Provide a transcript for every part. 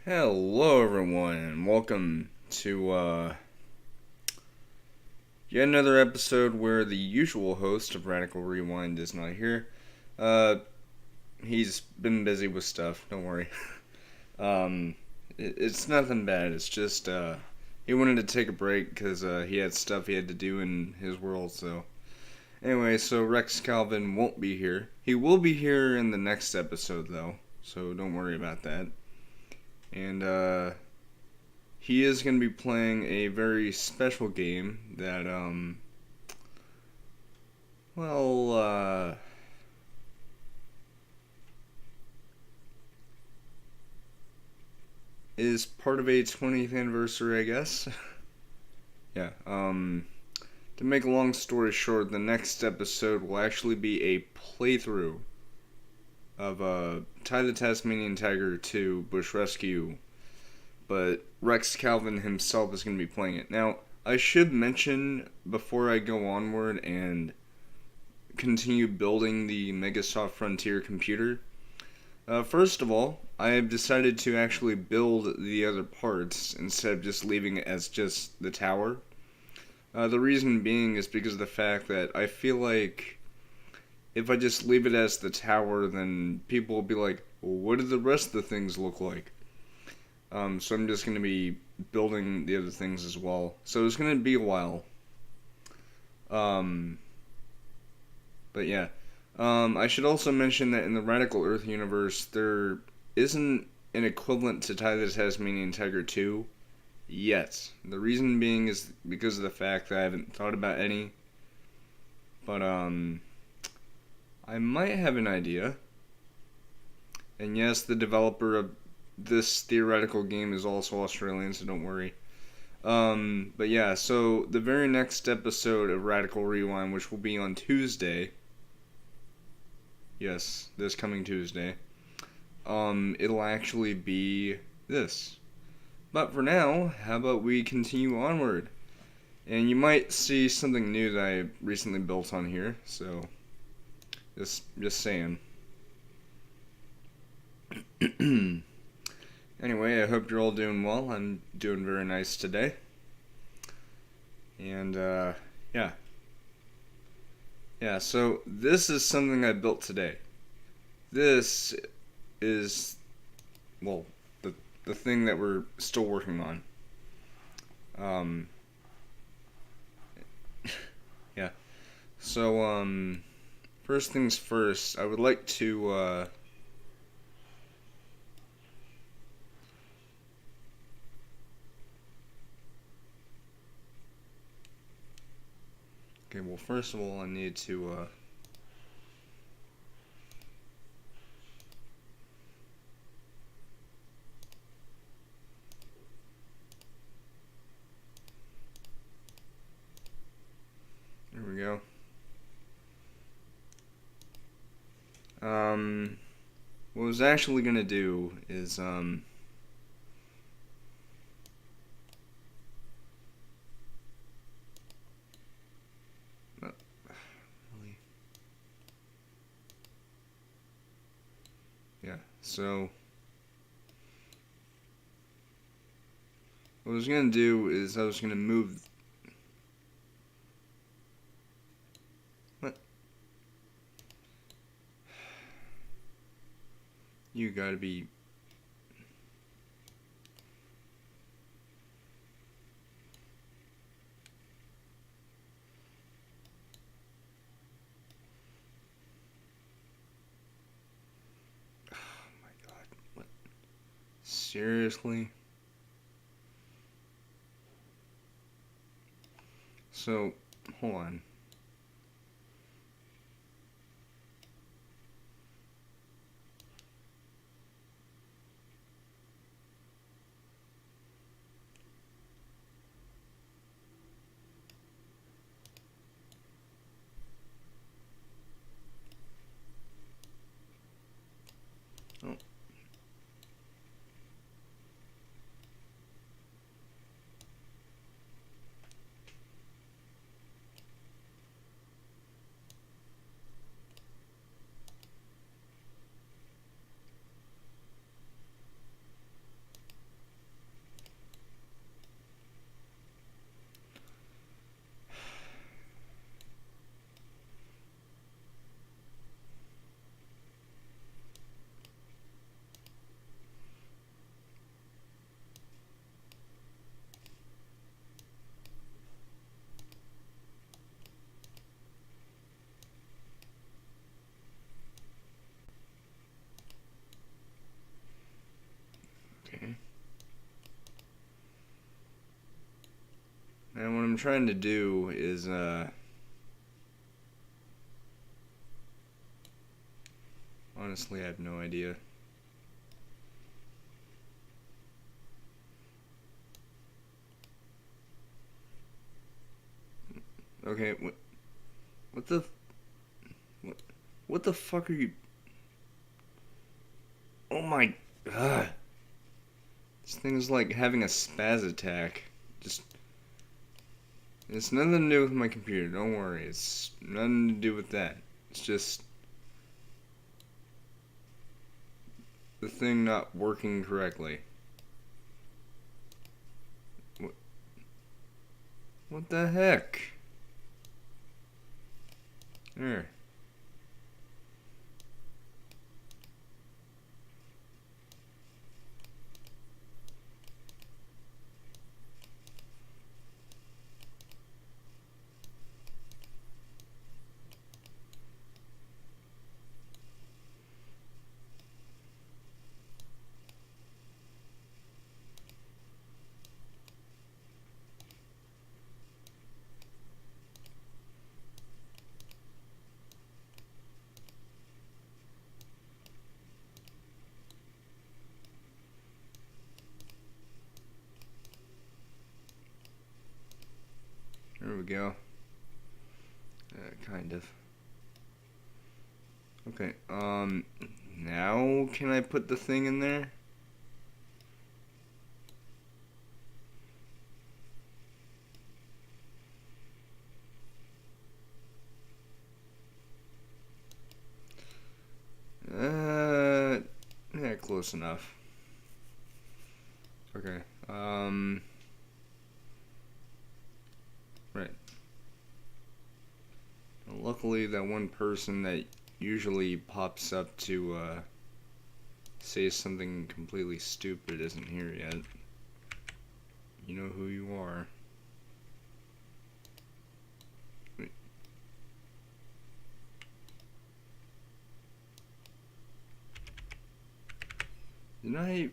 Hello everyone and welcome to yet another episode where the usual host of Radical Rewind is not here. Uh he's been busy with stuff, don't worry. um it's nothing bad. It's just he wanted to take a break cuz he had stuff he had to do in his world, so anyway, so Rex Calvin won't be here. He will be here in the next episode though, so don't worry about that. And he is going to be playing a very special game that, well, is part of a 20th anniversary, I guess. Yeah, to make a long story short, the next episode will actually be a playthrough of, Ty the Tasmanian Tiger 2 Bush Rescue, but Rex Calvin himself is going to be playing it. Now, I should mention before I go onward and continue building the Megasoft Frontier computer. First of all, I have decided to actually build the other parts instead of just leaving it as just the tower. The reason being is because of the fact that I feel like if I just leave it as the tower, then people will be like, well, what do the rest of the things look like? So I'm just going to be building the other things as well. So it's going to be a while. But yeah. I should also mention that in the Radical Earth universe, there isn't an equivalent to Ty the Tasmanian Tiger 2 yet. The reason being is because of the fact that I haven't thought about any. But, I might have an idea. And yes, the developer of this theoretical game is also Australian, so don't worry. But yeah, so the very next episode of Radical Rewind, which will be on Tuesday, yes, this coming Tuesday, it'll actually be this. But for now, how about we continue onward? And you might see something new that I recently built on here, so just saying. Anyway, I hope you're all doing well. I'm doing very nice today. And, yeah. Yeah, so this is something I built today. This is, well, the thing that we're still working on. Yeah. So, first things first, I would like to, okay, well, first of all, I need to, there we go. What I was actually gonna do is, really, yeah, so, what I was gonna do is I was gonna move, what? You gotta be, oh my god, what? Seriously? So, hold on. Oh. trying to do is, honestly, I have no idea. Okay, what the, what the fuck are you? Oh my god. This thing is like having a spaz attack. Just, it's nothing to do with my computer, don't worry. It's nothing to do with that. It's just the thing not working correctly. What the heck? There. There we go. Kind of. Okay, now can I put the thing in there? Yeah, close enough. Okay, right. Luckily, that one person that usually pops up to, say something completely stupid isn't here yet. You know who you are. Wait. Didn't I...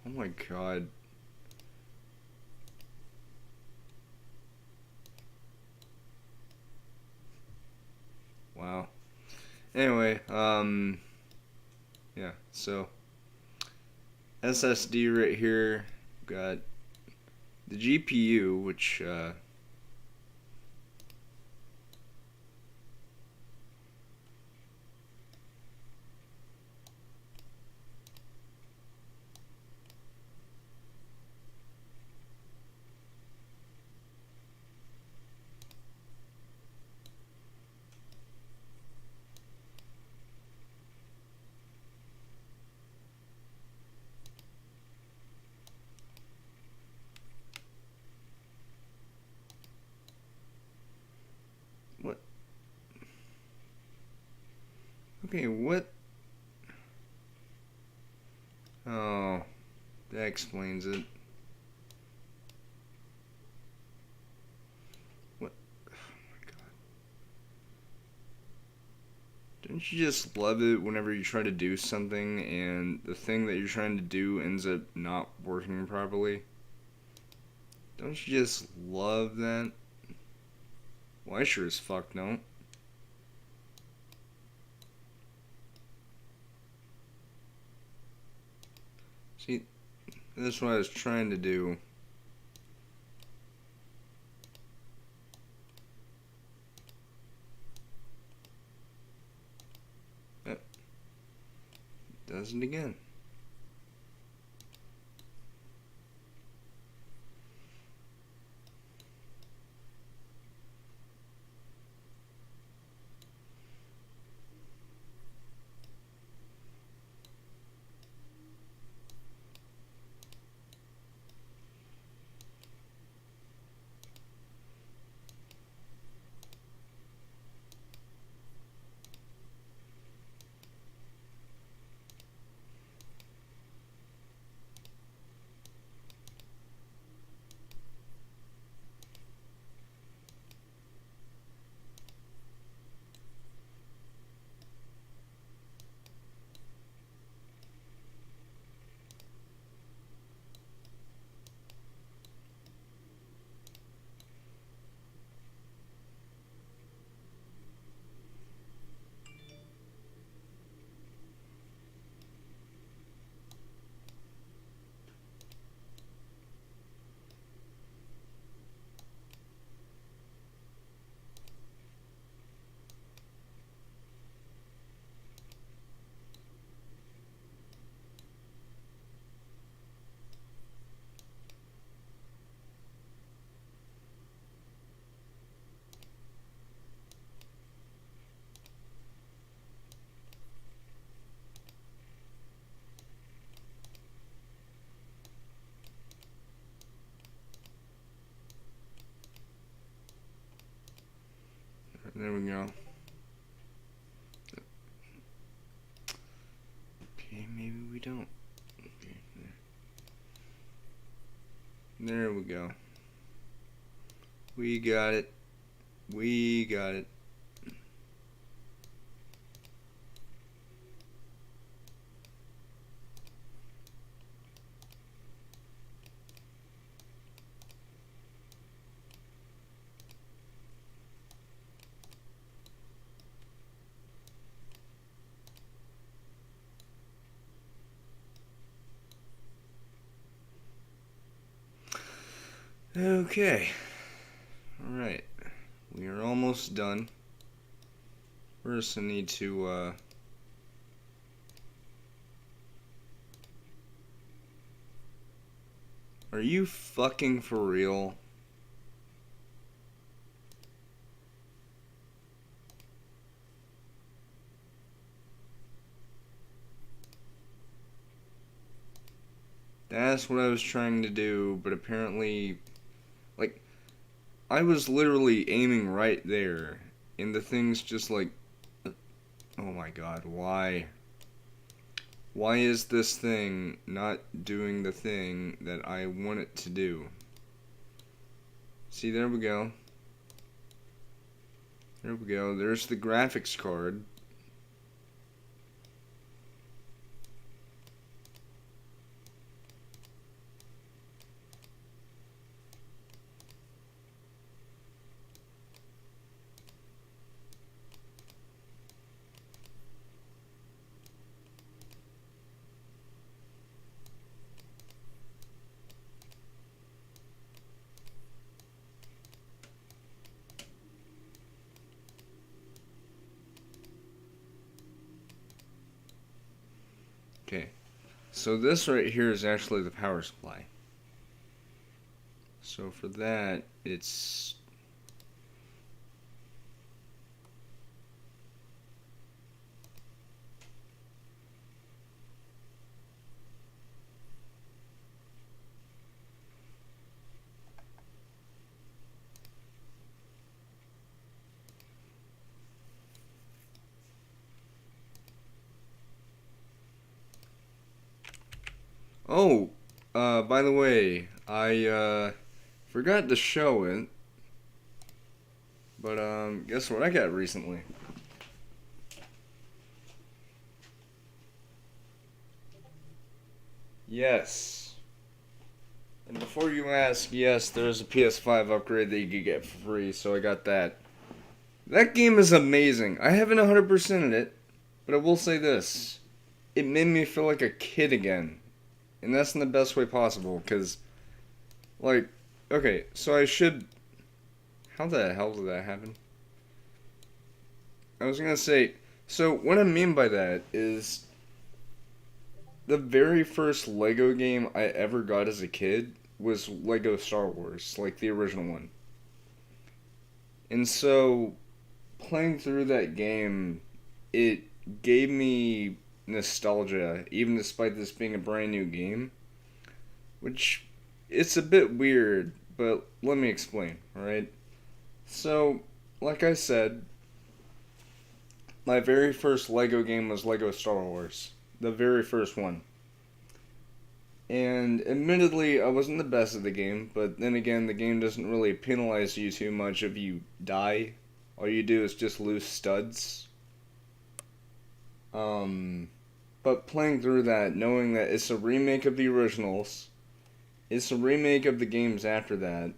Oh my god. Wow. Anyway, yeah, so SSD right here, got the GPU, which, what? Okay, what? Oh, that explains it. What? Oh my god. Don't you just love it whenever you try to do something and the thing that you're trying to do ends up not working properly? Don't you just love that? Well, I sure as fuck don't. See, that's what I was trying to do. Yep. Does it again. we go. Okay, maybe we don't. Okay, there we go. We got it. We got it. Okay. Alright. We are almost done. First, I need to, Are you fucking for real? That's what I was trying to do, but apparently, like, I was literally aiming right there, and the thing's just like, oh my god, why? Why is this thing not doing the thing that I want it to do? See, there we go. There we go. There's the graphics card. Okay, so this right here is actually the power supply. So for that, it's... Oh, by the way, I forgot to show it, but guess what I got recently? Yes. And before you ask, yes, there's a PS5 upgrade that you could get for free, so I got that. That game is amazing. I haven't 100%ed it, but I will say this. It made me feel like a kid again. And that's in the best way possible, because, like, okay, so I should... How the hell did that happen? I was gonna say, so what I mean by that is the very first Lego game I ever got as a kid was Lego Star Wars, like the original one. And so, playing through that game, it gave me nostalgia, even despite this being a brand new game. Which, it's a bit weird, but let me explain, alright? So, like I said, my very first Lego game was Lego Star Wars. The very first one. And admittedly, I wasn't the best at the game, but then again, the game doesn't really penalize you too much if you die. All you do is just lose studs. But playing through that, knowing that it's a remake of the originals, it's a remake of the games after that,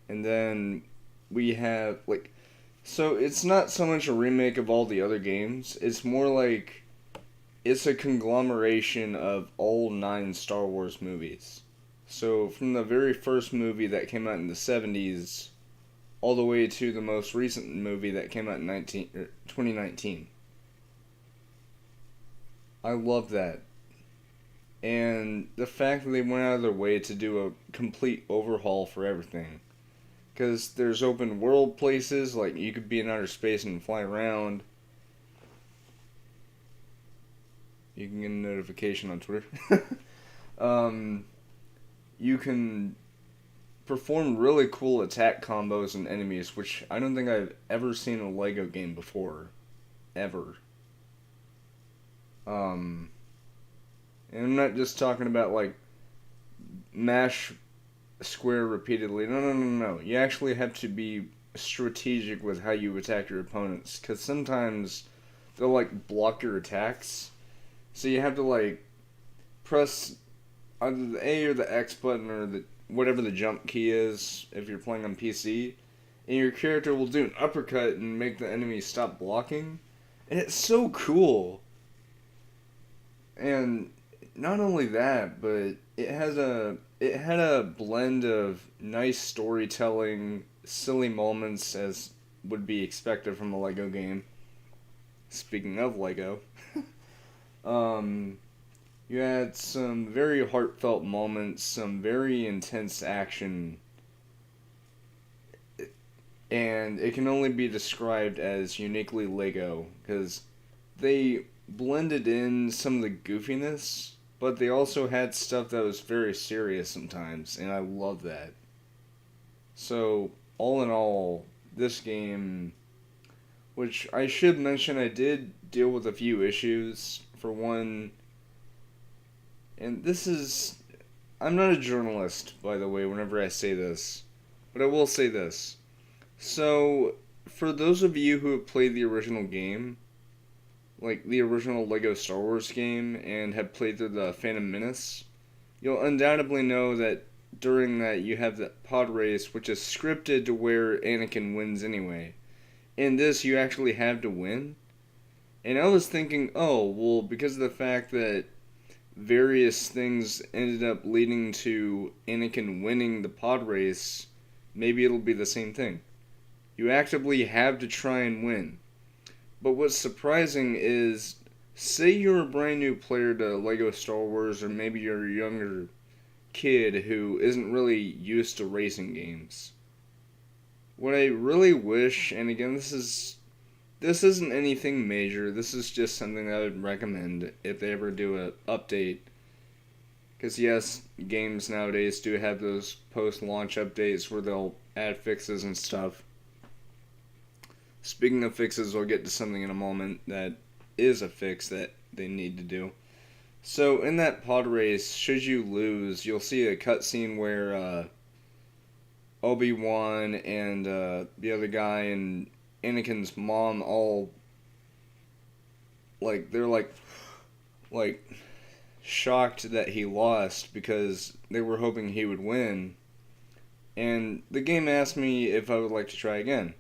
and then we have, like, so it's not so much a remake of all the other games, it's more like it's a conglomeration of all 9 Star Wars movies. So from the very first movie that came out in the 70s all the way to the most recent movie that came out in 2019. I love that. And the fact that they went out of their way to do a complete overhaul for everything. Because there's open world places, like you could be in outer space and fly around. You can get a notification on Twitter. You can perform really cool attack combos and enemies, which I don't think I've ever seen in a Lego game before. Ever. Um, and I'm not just talking about like mash square repeatedly. No, no, no, no. You actually have to be strategic with how you attack your opponents, because sometimes they'll like block your attacks. So you have to like press either the A or the X button or the whatever the jump key is if you're playing on PC, and your character will do an uppercut and make the enemy stop blocking. And it's so cool. And not only that, but it had a blend of nice storytelling, silly moments as would be expected from a Lego game. Speaking of Lego, um, you had some very heartfelt moments, some very intense action, and it can only be described as uniquely Lego because they blended in some of the goofiness, but they also had stuff that was very serious sometimes, and I love that. So, all in all, this game, which I should mention, I did deal with a few issues. For one, and this is. I'm not a journalist, by the way, whenever I say this, but I will say this. So, for those of you who have played the original game, like the original Lego Star Wars game, and have played through the Phantom Menace, you'll undoubtedly know that during that you have the pod race, which is scripted to where Anakin wins anyway. In this, you actually have to win. And I was thinking, oh, well, because of the fact that various things ended up leading to Anakin winning the pod race, maybe it'll be the same thing. You actively have to try and win. But what's surprising is, say you're a brand new player to Lego Star Wars, or maybe you're a younger kid who isn't really used to racing games. What I really wish, and again, this isn't anything major, this is just something I would recommend if they ever do an update. Because yes, games nowadays do have those post-launch updates where they'll add fixes and stuff. Speaking of fixes, we'll get to something in a moment that is a fix that they need to do. So, in that pod race, should you lose, you'll see a cutscene where Obi-Wan and the other guy and Anakin's mom all, like, they're like, shocked that he lost because they were hoping he would win. And the game asked me if I would like to try again.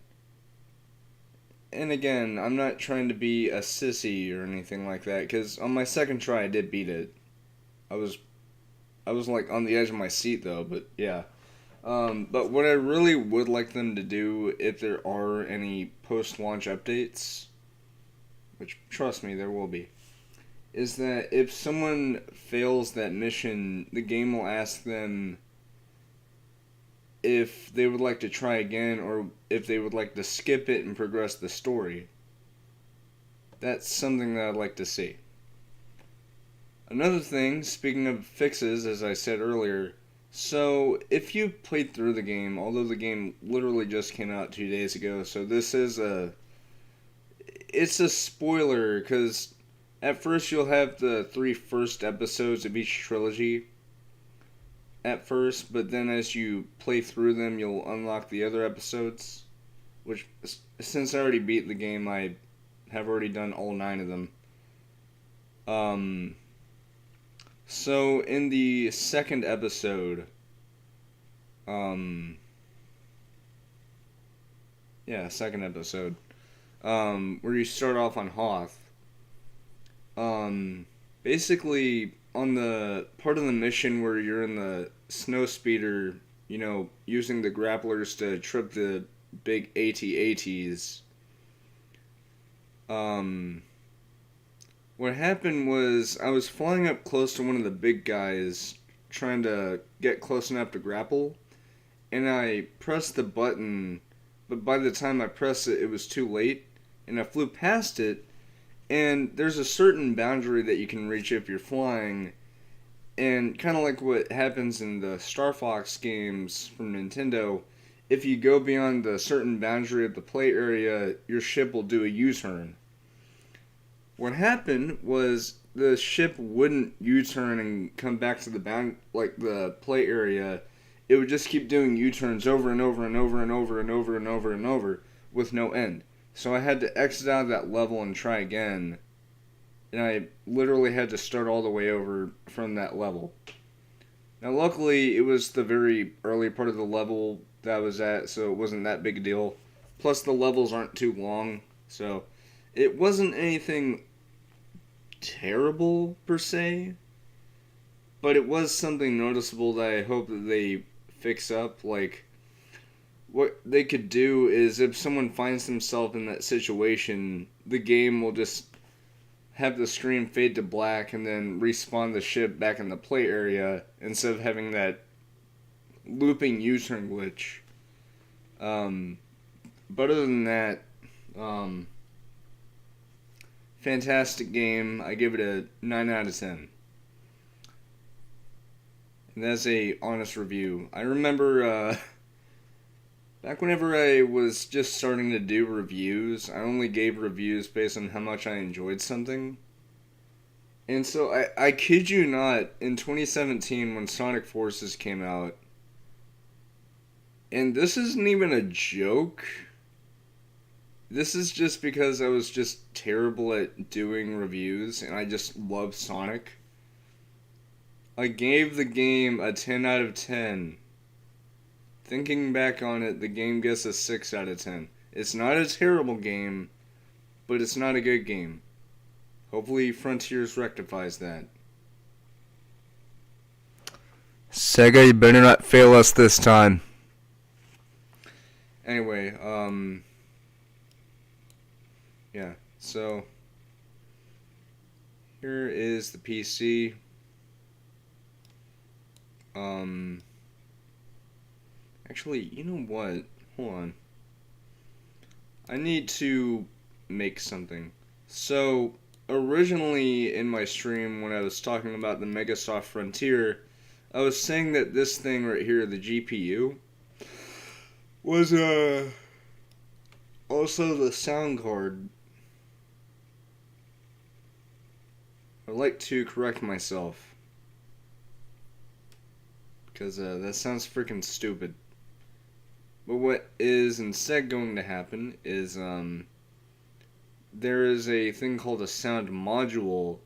And again, I'm not trying to be a sissy or anything like that, because on my second try I did beat it. I was like on the edge of my seat though, but yeah. But what I really would like them to do, if there are any post-launch updates, which trust me, there will be, is that if someone fails that mission, the game will ask them if they would like to try again or if they would like to skip it and progress the story. That's something that I'd like to see. Another thing, speaking of fixes, as I said earlier, so if you played through the game, although the game literally just came out 2 days ago, so this is it's a spoiler, because at first you'll have the 3 first episodes of each trilogy at first, but then as you play through them, you'll unlock the other episodes, which, since I already beat the game, I have already done all 9 of them. So in the second episode, second episode, where you start off on Hoth, basically on the part of the mission where you're in the snow speeder, you know, using the grapplers to trip the big AT-ATs, what happened was I was flying up close to one of the big guys, trying to get close enough to grapple, and I pressed the button, but by the time I pressed it, it was too late, and I flew past it, and there's a certain boundary that you can reach if you're flying, And kind of like what happens in the Star Fox games from Nintendo, if you go beyond the certain boundary of the play area, your ship will do a U-turn. What happened was the ship wouldn't U-turn and come back to the play area. It would just keep doing U-turns over and over and over and over and over and over and over with no end. So I had to exit out of that level and try again. And I literally had to start all the way over from that level. Now, luckily, it was the very early part of the level that I was at, so it wasn't that big a deal. Plus, the levels aren't too long, so it wasn't anything terrible, per se. But it was something noticeable that I hope that they fix up. Like, what they could do is if someone finds themselves in that situation, the game will just have the screen fade to black and then respawn the ship back in the play area instead of having that looping U-turn glitch. But other than that, fantastic game. I give it a 9 out of 10. And that's a honest review. I remember back whenever I was just starting to do reviews, I only gave reviews based on how much I enjoyed something. And so I kid you not, in 2017 when Sonic Forces came out, and this isn't even a joke, this is just because I was just terrible at doing reviews and I just love Sonic. I gave the game a 10 out of 10. Thinking back on it, the game gets a 6 out of 10. It's not a terrible game, but it's not a good game. Hopefully Frontiers rectifies that. Sega, you better not fail us this time. Anyway, yeah, so here is the PC. Actually, you know what? Hold on. I need to make something. So, originally in my stream when I was talking about the Megasoft Frontier, I was saying that this thing right here, the GPU, was also the sound card. I'd like to correct myself, because that sounds freaking stupid. But what is instead going to happen is there is a thing called a sound module,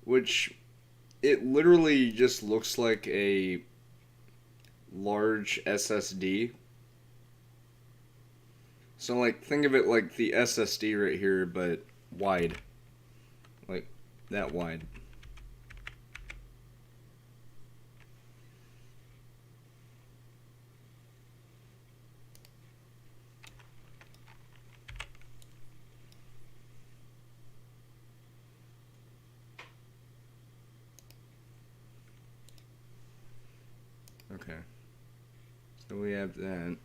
which it literally just looks like a large SSD. So like think of it like the SSD right here, but wide. Like that wide. Okay. So we have that.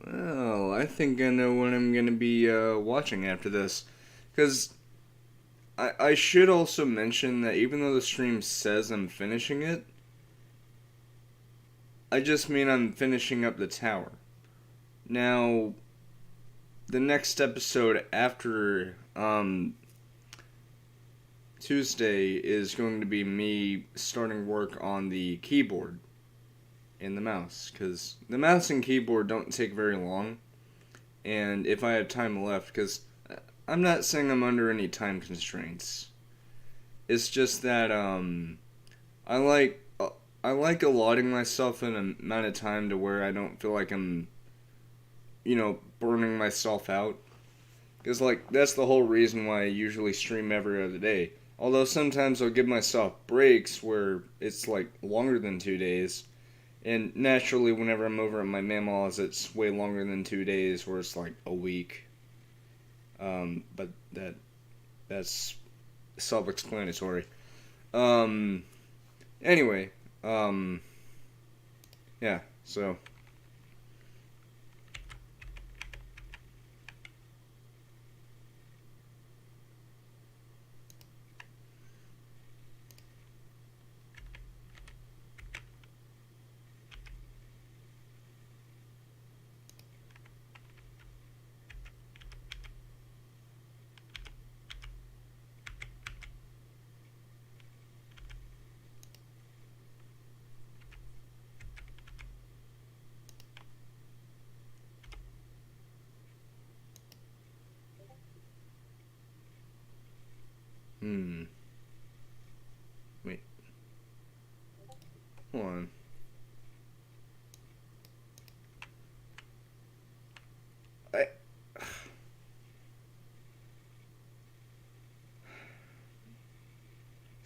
Well, I think I know what I'm going to be watching after this. Because I should also mention that even though the stream says I'm finishing it, I just mean I'm finishing up the tower. Now, the next episode after Tuesday is going to be me starting work on the keyboard and the mouse, because the mouse and keyboard don't take very long, and if I have time left, because I'm not saying I'm under any time constraints, it's just that I like allotting myself an amount of time to where I don't feel like I'm burning myself out, because like that's the whole reason why I usually stream every other day. Although sometimes I'll give myself breaks where it's like longer than 2 days. And naturally, whenever I'm over at my mama's, it's way longer than 2 days, where it's like a week. But that's self-explanatory. Anyway, yeah, so.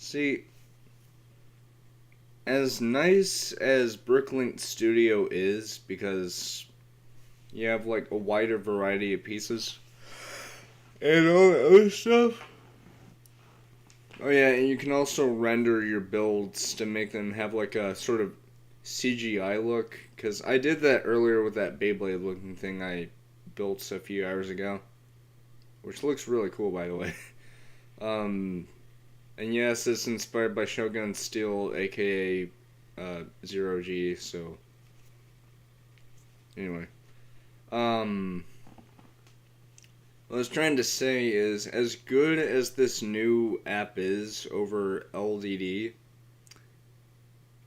See, as nice as Bricklink Studio is, because you have like a wider variety of pieces and all that other stuff. Oh yeah, and you can also render your builds to make them have like a sort of CGI look. Because I did that earlier with that Beyblade looking thing I built a few hours ago. Which looks really cool, by the way. And yes, it's inspired by Shogun Steel, aka Zero G, so... Anyway. What I was trying to say is, as good as this new app is over LDD,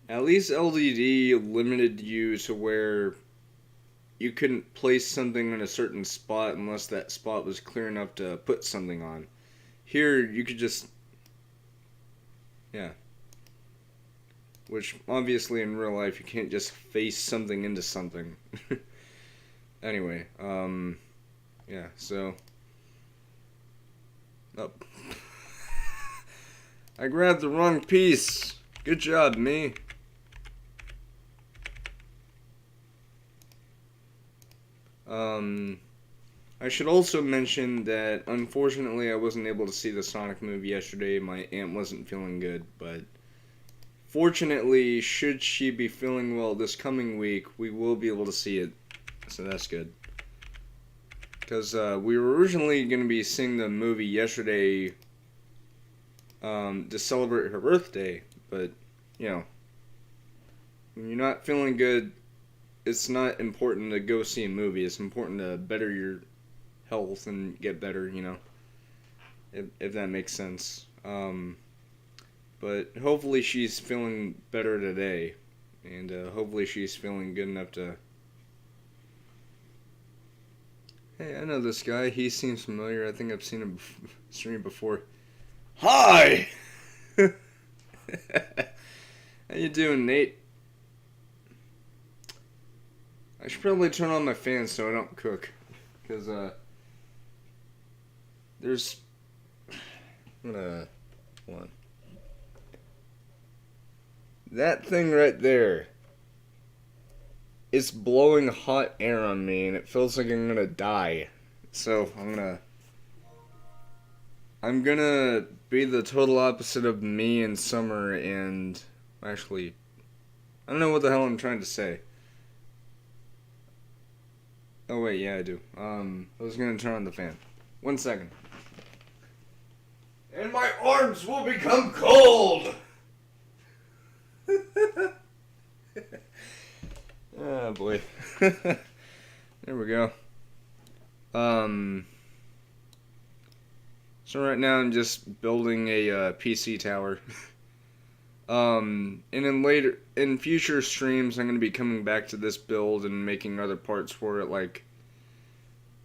at least LDD limited you to where you couldn't place something in a certain spot unless that spot was clear enough to put something on. Here, you could just... Yeah. Which, obviously, in real life, you can't just face something into something. Anyway, yeah, so... Oh. I grabbed the wrong piece. Good job, me. I should also mention that unfortunately I wasn't able to see the Sonic movie yesterday. My aunt wasn't feeling good, but fortunately, should she be feeling well this coming week, we will be able to see it. So that's good. Because we were originally going to be seeing the movie yesterday to celebrate her birthday, but, you know, when you're not feeling good, it's not important to go see a movie. It's important to better your health and get better, you know, if that makes sense. But hopefully she's feeling better today, and hopefully she's feeling good enough to... Hey, I know this guy. He seems familiar. I think I've seen him stream before. Hi! How you doing, Nate? I should probably turn on my fan so I don't cook. Because, there's... I'm gonna... Hold on. That thing right there... It's blowing hot air on me, and it feels like I'm gonna die. So, I'm gonna be the total opposite of me in summer, and... Actually... I don't know what the hell I'm trying to say. Oh wait, yeah I do. I was gonna turn on the fan. 1 second. And my arms will become cold! Oh boy. There we go. So right now I'm just building a PC tower. And in future streams I'm going to be coming back to this build and making other parts for it. Like,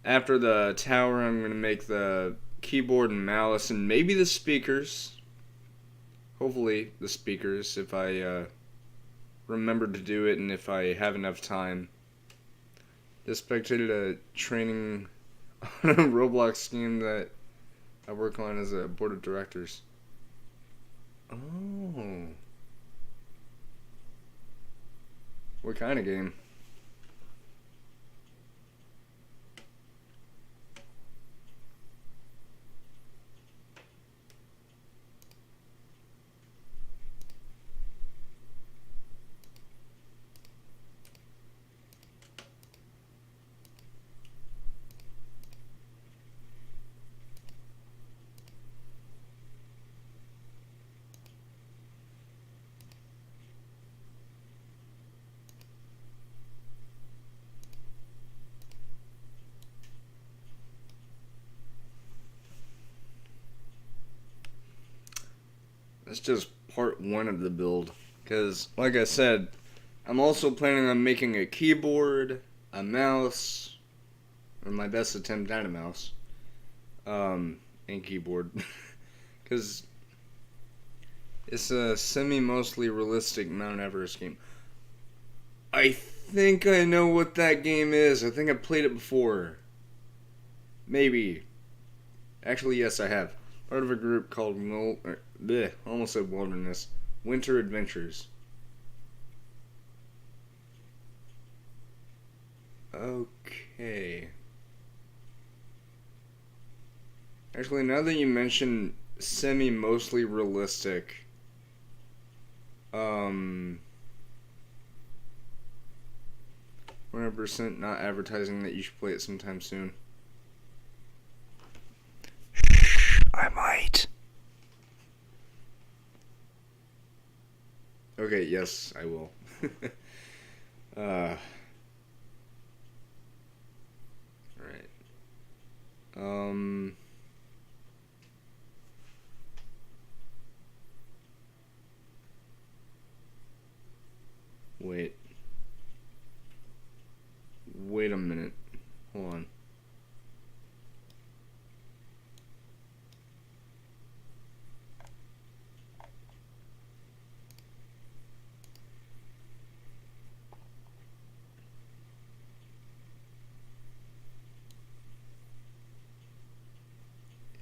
after the tower I'm going to make the keyboard and mouse and maybe the speakers. Hopefully the speakers if I remember to do it and if I have enough time. Just spectated a training on a Roblox game that I work on as a board of directors. Oh. What kind of game? That's just part one of the build. Because, like I said, I'm also planning on making a keyboard, a mouse, or my best attempt at a mouse, and keyboard. Because it's a semi-mostly realistic Mount Everest game. I think I know what that game is. I think I've played it before. Maybe. Actually, yes, I have. Part of a group called bleh, almost said wilderness. Winter adventures. Okay. Actually, now that you mention semi-mostly realistic, 100% not advertising that you should play it sometime soon. I might. Okay, yes, I will. Alright. Wait. Wait a minute. Hold on.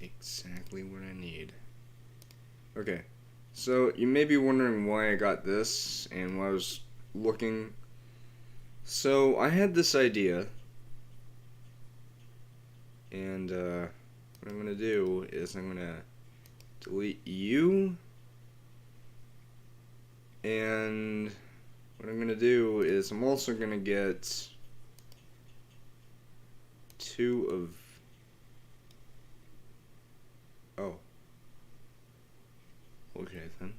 Exactly what I need. Okay. So, you may be wondering why I got this and why I was looking. So, I had this idea. And, what I'm going to do is I'm going to delete you. And what I'm going to do is I'm also going to get 2 of... Oh. Okay, then.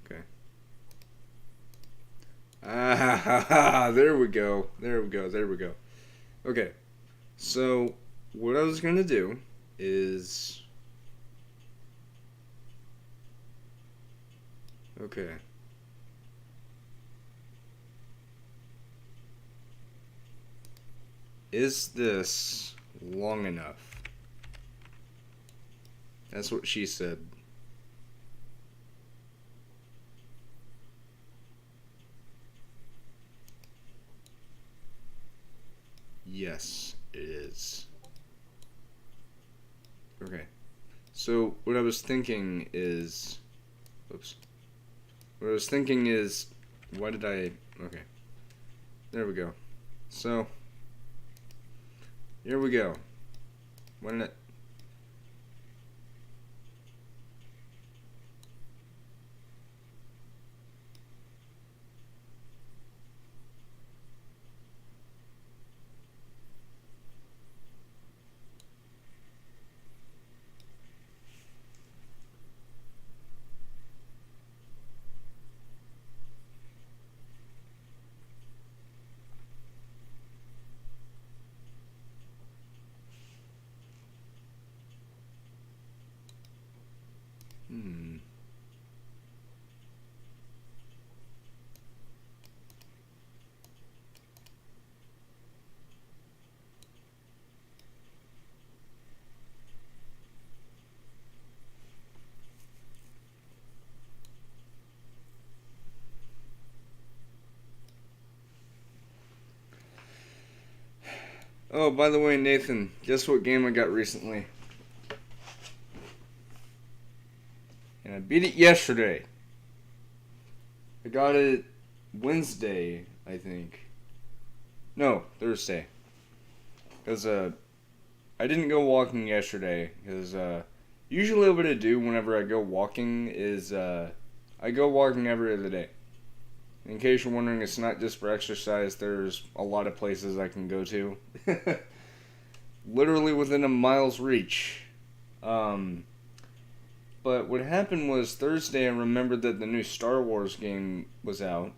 Okay. Ah, there we go. There we go. There we go. Okay. So, what I was going to do is... Okay. Is this long enough? That's what she said. Yes, it is. Okay. So, what I was thinking is... Oops. What I was thinking is... Why did I... Okay. There we go. So... Here we go. Why didn't it... Hmm. Oh, by the way, Nathan, guess what game I got recently? And I beat it yesterday. I got it Wednesday, I think. No, Thursday. Because, I didn't go walking yesterday. Because, usually what I do whenever I go walking is, I go walking every other day. In case you're wondering, it's not just for exercise. There's a lot of places I can go to. Literally within a mile's reach. But what happened was Thursday I remembered that the new Star Wars game was out.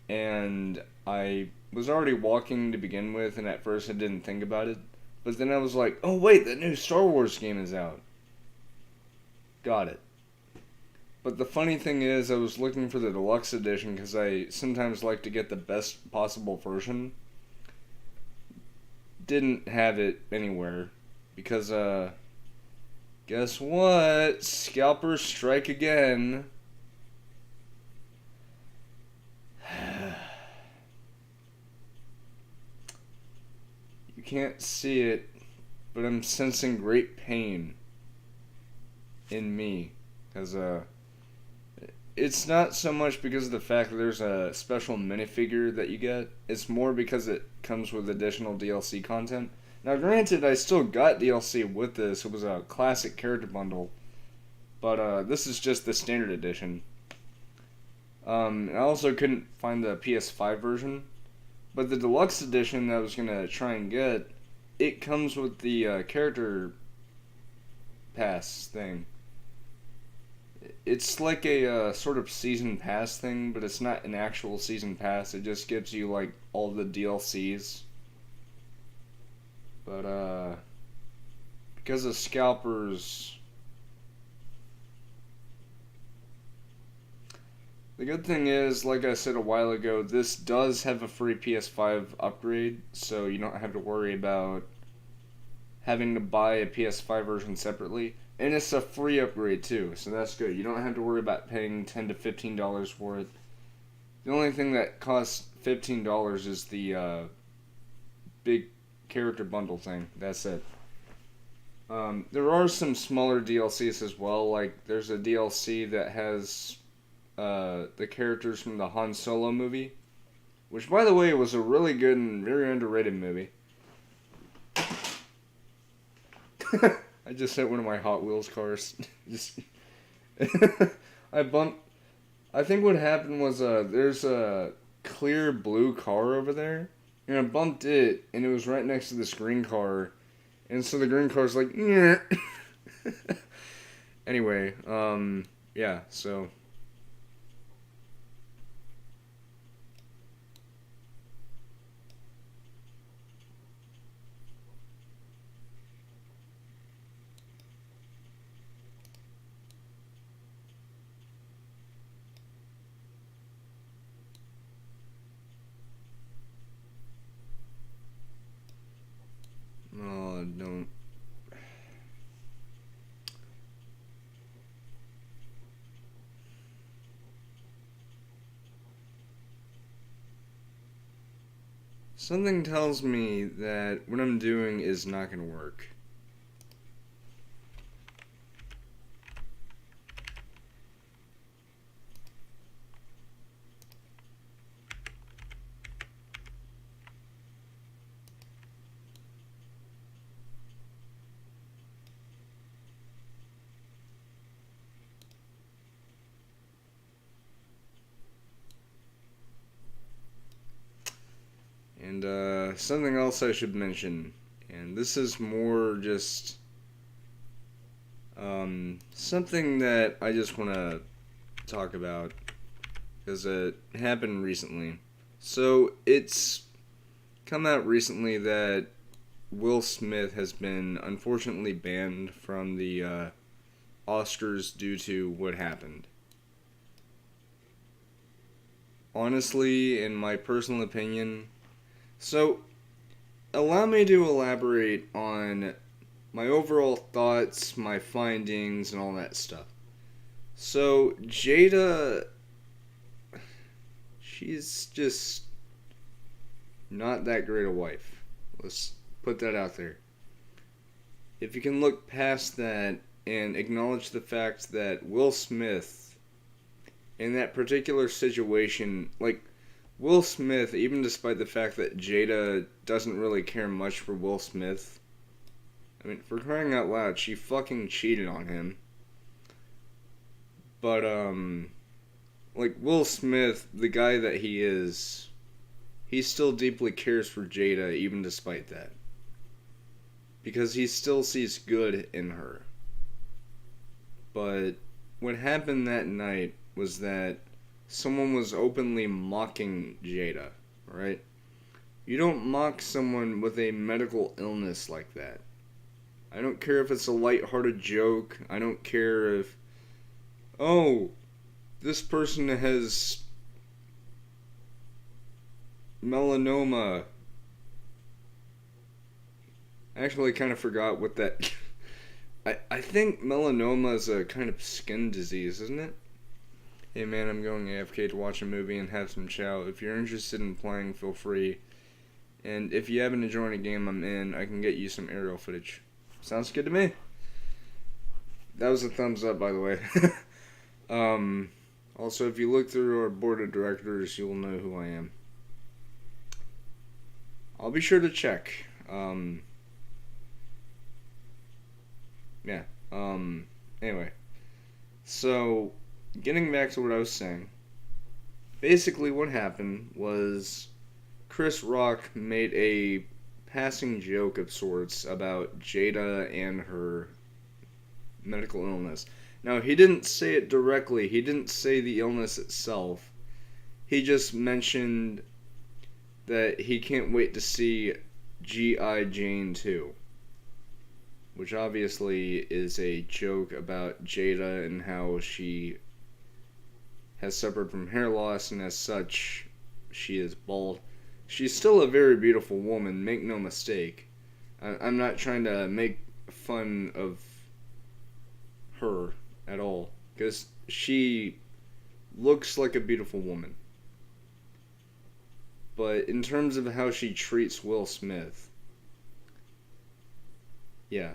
And I was already walking to begin with, and at first I didn't think about it. But then I was like, oh wait, the new Star Wars game is out. Got it. But the funny thing is, I was looking for the deluxe edition because I sometimes like to get the best possible version. Didn't have it anywhere because, guess what? Scalpers strike again. You can't see it, but I'm sensing great pain in me. Because, it's not so much because of the fact that there's a special minifigure that you get. It's more because it comes with additional DLC content. Now, granted, I still got DLC with this. It was a classic character bundle. But this is just the standard edition. I also couldn't find the PS5 version. But the deluxe edition that I was going to try and get, it comes with the character pass thing. It's like a sort of season pass thing, but it's not an actual season pass. It just gives you like all the DLCs. But because of scalpers, the good thing is, like I said a while ago, this does have a free PS5 upgrade, so you don't have to worry about having to buy a PS5 version separately. And it's a free upgrade too, so that's good. You don't have to worry about paying $10 to $15 for it. The only thing that costs $15 is the big character bundle thing. That's it. There are some smaller DLCs as well. Like there's a DLC that has the characters from the Han Solo movie, which by the way was a really good and very underrated movie. I just hit one of my Hot Wheels cars. Just I bumped. I think what happened was there's a clear blue car over there, and I bumped it, and it was right next to this green car, and so the green car's like, yeah. Anyway, yeah, so. Oh, don't. Something tells me that what I'm doing is not going to work. And something else I should mention, and this is more just something that I just want to talk about because it happened recently. So it's come out recently that Will Smith has been unfortunately banned from the Oscars due to what happened. Honestly, in my personal opinion, so allow me to elaborate on my overall thoughts, my findings, and all that stuff. So, Jada, she's just not that great a wife. Let's put that out there. If you can look past that and acknowledge the fact that Will Smith, in that particular situation, like, Will Smith, even despite the fact that Jada doesn't really care much for Will Smith, I mean, for crying out loud, she fucking cheated on him. But, like, Will Smith, the guy that he is, he still deeply cares for Jada, even despite that. Because he still sees good in her. But what happened that night was that someone was openly mocking Jada, right? You don't mock someone with a medical illness like that. I don't care if it's a lighthearted joke. I don't care if, oh, this person has melanoma. Actually, I kind of forgot what that... I think melanoma is a kind of skin disease, isn't it? Hey man, I'm going AFK to watch a movie and have some chow. If you're interested in playing, feel free. And if you happen to join a game I'm in, I can get you some aerial footage. Sounds good to me. That was a thumbs up, by the way. Also, if you look through our board of directors, you'll know who I am. I'll be sure to check. Yeah. Anyway. So, getting back to what I was saying. Basically, what happened was Chris Rock made a passing joke of sorts about Jada and her medical illness. Now, he didn't say it directly. He didn't say the illness itself. He just mentioned that he can't wait to see G.I. Jane 2. Which obviously is a joke about Jada and how she has suffered from hair loss, and as such, she is bald. She's still a very beautiful woman, make no mistake. I'm not trying to make fun of her at all, because she looks like a beautiful woman. But in terms of how she treats Will Smith, yeah.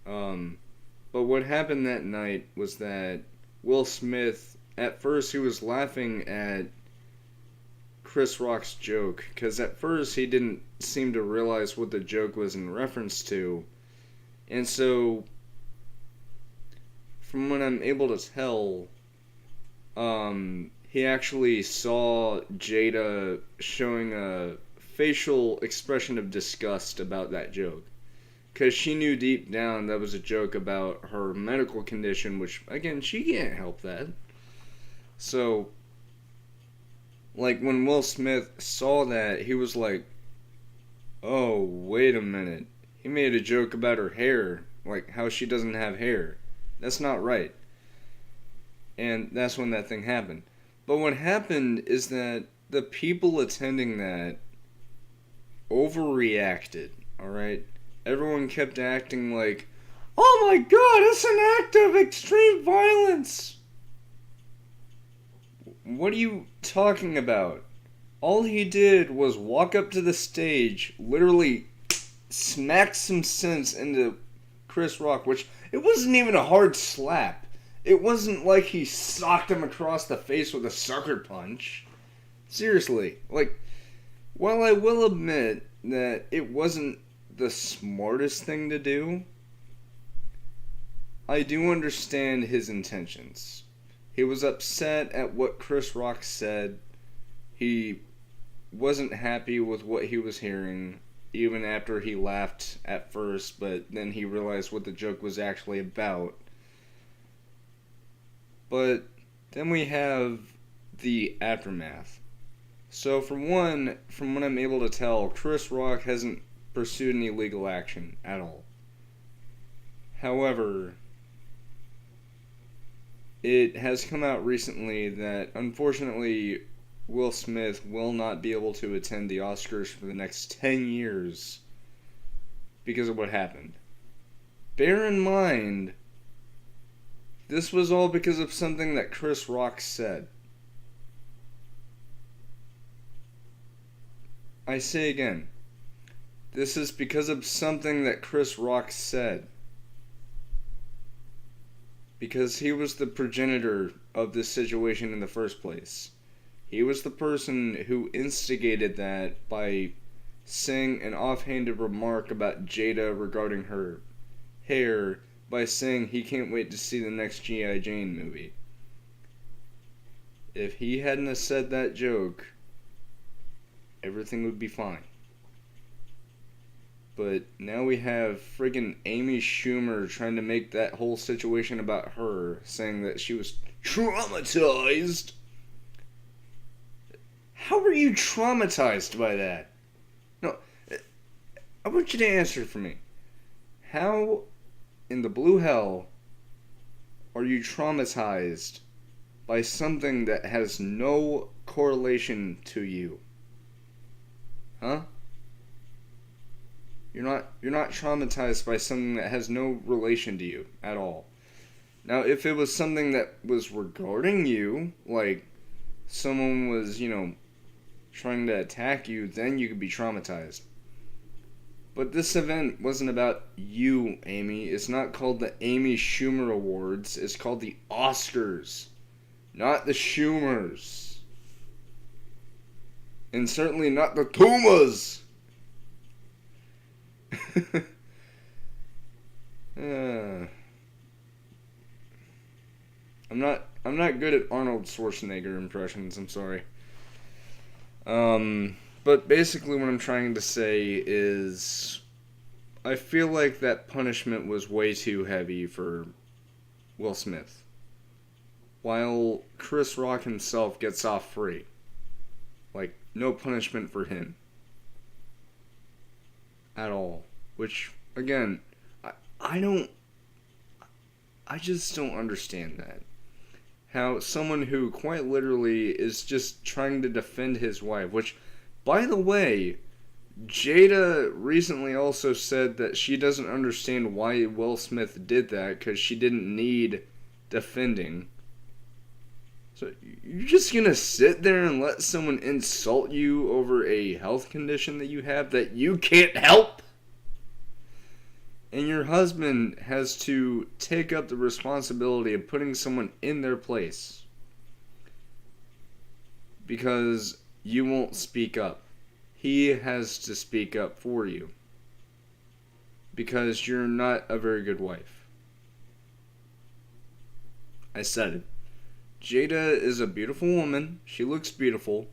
But what happened that night was that Will Smith, at first he was laughing at Chris Rock's joke, because at first he didn't seem to realize what the joke was in reference to. And so, from what I'm able to tell, he actually saw Jada showing a facial expression of disgust about that joke. Because she knew deep down that was a joke about her medical condition, which, again, she can't help that. So, like, when Will Smith saw that, he was like, oh, wait a minute. He made a joke about her hair, like how she doesn't have hair. That's not right. And that's when that thing happened. But what happened is that the people attending that overreacted, alright? Everyone kept acting like, oh my god, it's an act of extreme violence. What are you talking about? All he did was walk up to the stage, literally smack some sense into Chris Rock, which it wasn't even a hard slap. It wasn't like he socked him across the face with a sucker punch. Seriously, like, while I will admit that it wasn't the smartest thing to do, I do understand his intentions. He was upset at what Chris Rock said. He wasn't happy with what he was hearing, even after he laughed at first, but then he realized what the joke was actually about. But then we have the aftermath. So for one, from what I'm able to tell, Chris Rock hasn't pursued any legal action at all. However, it has come out recently that unfortunately Will Smith will not be able to attend the Oscars for the next 10 years because of what happened. Bear in mind, this was all because of something that Chris Rock said. I say again, this is because of something that Chris Rock said. Because he was the progenitor of this situation in the first place. He was the person who instigated that by saying an offhanded remark about Jada regarding her hair by saying he can't wait to see the next G.I. Jane movie. If he hadn't have said that joke, everything would be fine. But now we have friggin' Amy Schumer trying to make that whole situation about her, saying that she was traumatized. How were you traumatized by that? No, I want you to answer for me. How in the blue hell are you traumatized by something that has no correlation to you? Huh? You're not traumatized by something that has no relation to you at all. Now, if it was something that was regarding you, like someone was, trying to attack you, then you could be traumatized. But this event wasn't about you, Amy. It's not called the Amy Schumer Awards. It's called the Oscars, not the Schumers. And certainly not the Tumas. I'm not good at Arnold Schwarzenegger impressions, I'm sorry. But basically what I'm trying to say is I feel like that punishment was way too heavy for Will Smith, while Chris Rock himself gets off free. Like, no punishment for him at all. Which, again, I just don't understand that. How someone who quite literally is just trying to defend his wife, which, by the way, Jada recently also said that she doesn't understand why Will Smith did that, because she didn't need defending. So, you're just gonna sit there and let someone insult you over a health condition that you have that you can't help? And your husband has to take up the responsibility of putting someone in their place because you won't speak up. He has to speak up for you because you're not a very good wife. I said it. Jada is a beautiful woman. She looks beautiful.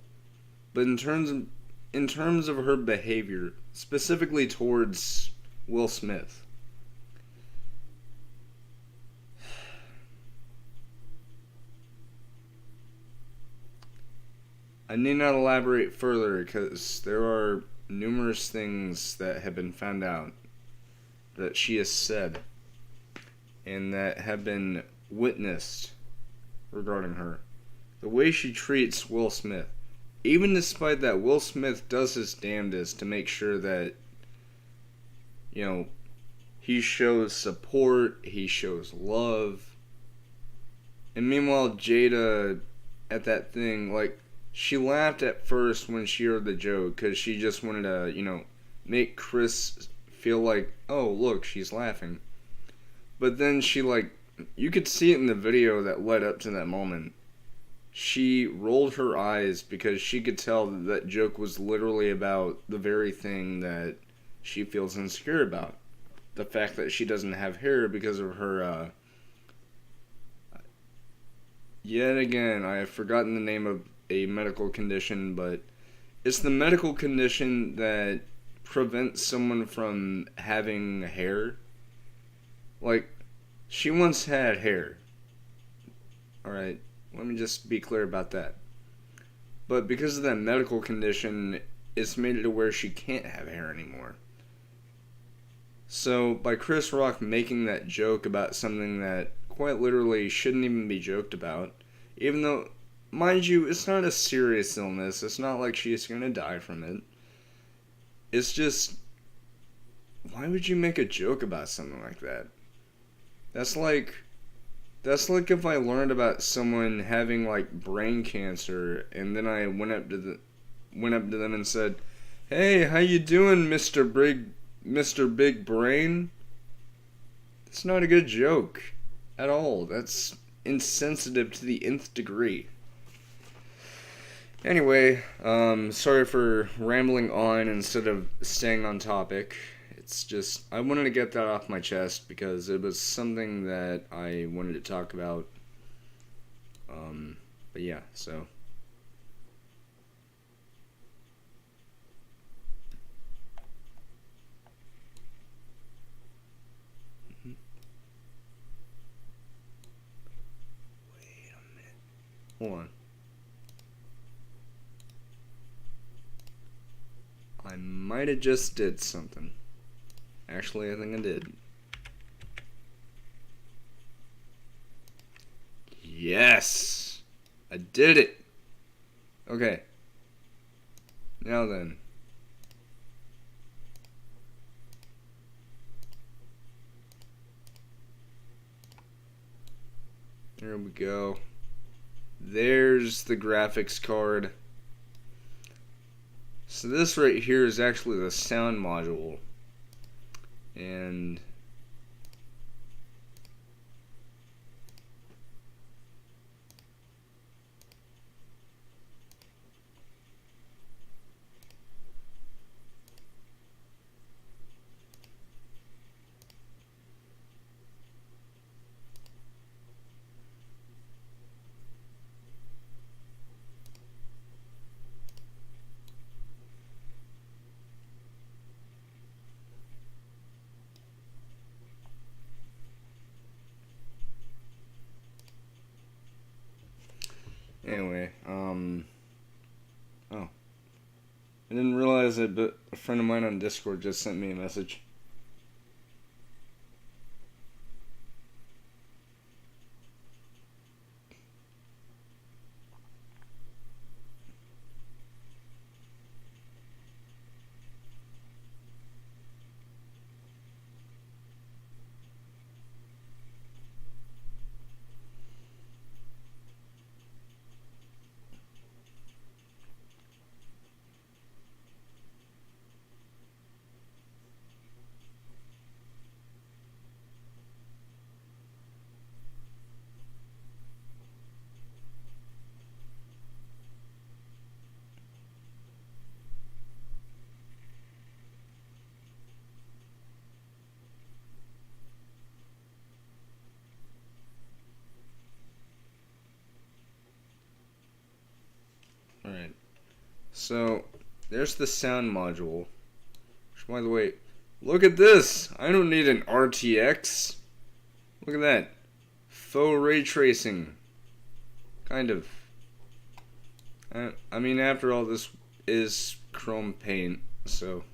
But in terms of her behavior, specifically towards Will Smith, I need not elaborate further because there are numerous things that have been found out that she has said and that have been witnessed regarding her. The way she treats Will Smith, even despite that Will Smith does his damnedest to make sure that, you know, he shows support, he shows love. And meanwhile, Jada at that thing, like, she laughed at first when she heard the joke because she just wanted to, you know, make Chris feel like, oh, look, she's laughing. But then she, like, you could see it in the video that led up to that moment. She rolled her eyes because she could tell that that joke was literally about the very thing that she feels insecure about. The fact that she doesn't have hair because of her, yet again, I have forgotten the name of a medical condition, but it's the medical condition that prevents someone from having hair. Like, she once had hair. Alright, let me just be clear about that. But because of that medical condition, it's made it to where she can't have hair anymore. So, by Chris Rock making that joke about something that quite literally shouldn't even be joked about, even though, mind you, it's not a serious illness. It's not like she's going to die from it. It's just, why would you make a joke about something like that? That's like if I learned about someone having, like, brain cancer, and then I went up to them and said, "Hey, how you doing, Mr. Big Brain?" That's not a good joke at all. That's insensitive to the nth degree. Anyway, sorry for rambling on instead of staying on topic. It's just, I wanted to get that off my chest because it was something that I wanted to talk about. But yeah, so. Wait a minute. Hold on. I might have just did something. Actually, I think I did. Yes! I did it! Okay. Now then. There we go. There's the graphics card. So this right here is actually the sound module, and anyway, oh, I didn't realize it, but a friend of mine on Discord just sent me a message. Alright, so there's the sound module, which, by the way, look at this! I don't need an RTX. Look at that. Faux ray tracing. Kind of. I mean, after all, this is Chrome Paint, so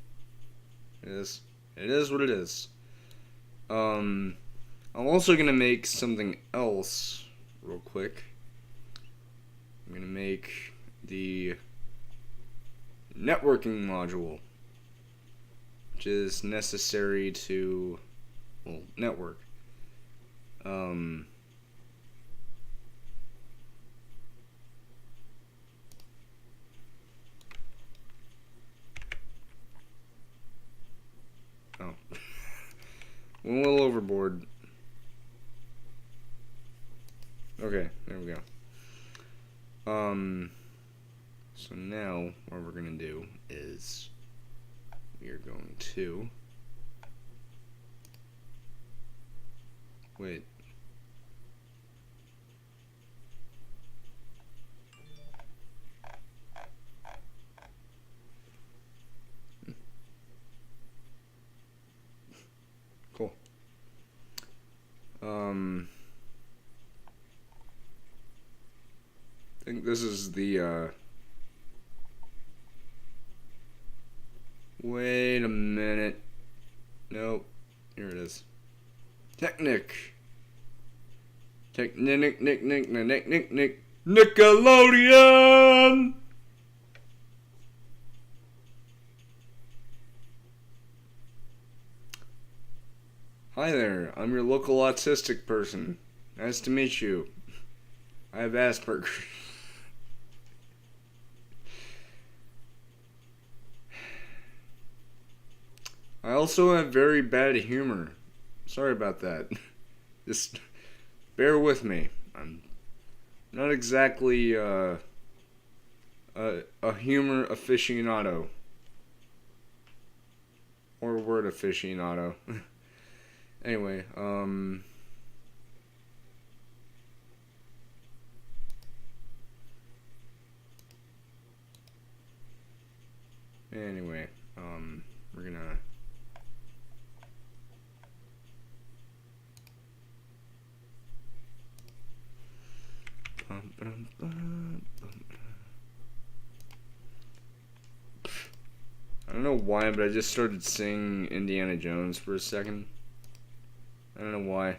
it is. It is what it is. I'm also gonna make something else real quick. I'm gonna make the networking module, which is necessary to, well, network. Oh. Went a little overboard. Okay, there we go. So now what we're gonna do is we are going to wait. Cool. I think this is the wait a minute. Nope. Here it is. Technic. Nickelodeon! Hi there, I'm your local autistic person. Nice to meet you. I have Asperger's. I also have very bad humor. Sorry about that. Just bear with me. I'm not exactly a humor aficionado. Or word aficionado. Anyway, we're gonna I don't know why, but I just started singing Indiana Jones for a second. I don't know why.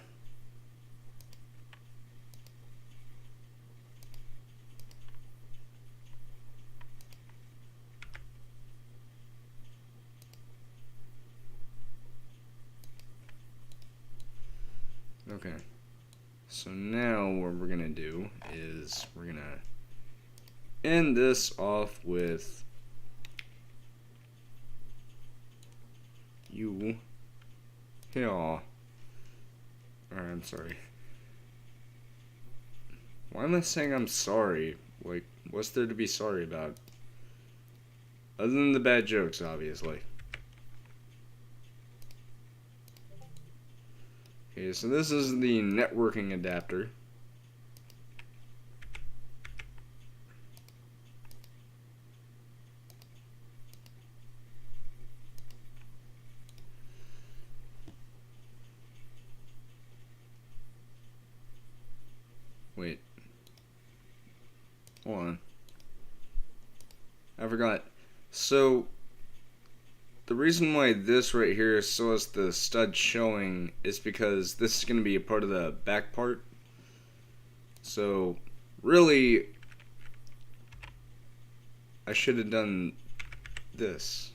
Okay. So now what we're gonna do is we're gonna end this off with you. Yeah. Alright, I'm sorry. Why am I saying I'm sorry? Like, what's there to be sorry about? Other than the bad jokes, obviously. Okay, so this is the networking adapter. Wait. Hold on. I forgot. So, the reason why this right here still has the stud showing is because this is going to be a part of the back part. So, really, I should have done this.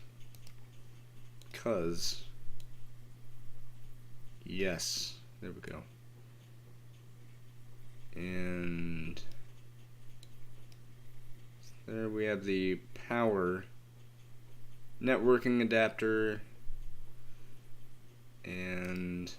Because, yes, there we go. And there we have the power networking adapter and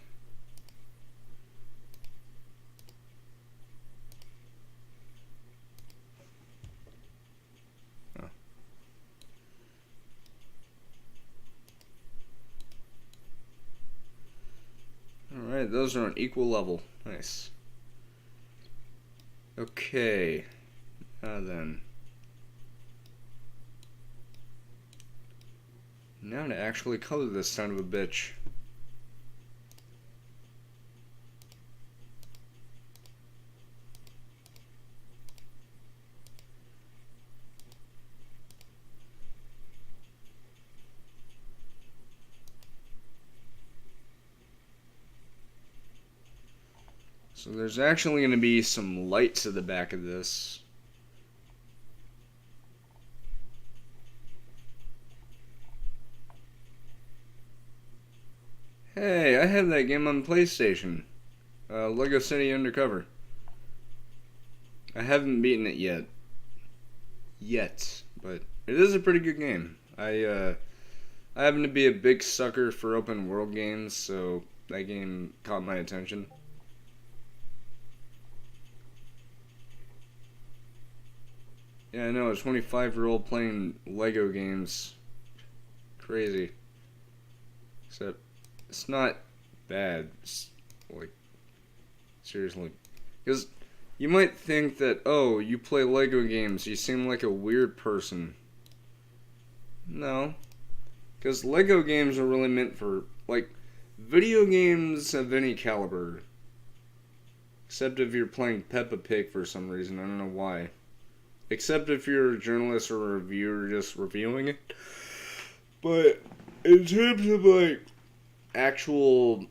alright, those are on equal level. Nice. Okay, then. Now to actually color this son of a bitch. So there's actually going to be some lights at the back of this. Hey, I have that game on PlayStation. Lego City Undercover. I haven't beaten it yet. But it is a pretty good game. I happen to be a big sucker for open world games, so that game caught my attention. Yeah, I know, a 25-year-old playing Lego games. Crazy. Except, it's not bad. It's, like, seriously. Because you might think that, oh, you play Lego games, you seem like a weird person. No. Because Lego games are really meant for, like, video games of any caliber. Except if you're playing Peppa Pig for some reason, I don't know why. Except if you're a journalist or a reviewer just reviewing it. But in terms of like actual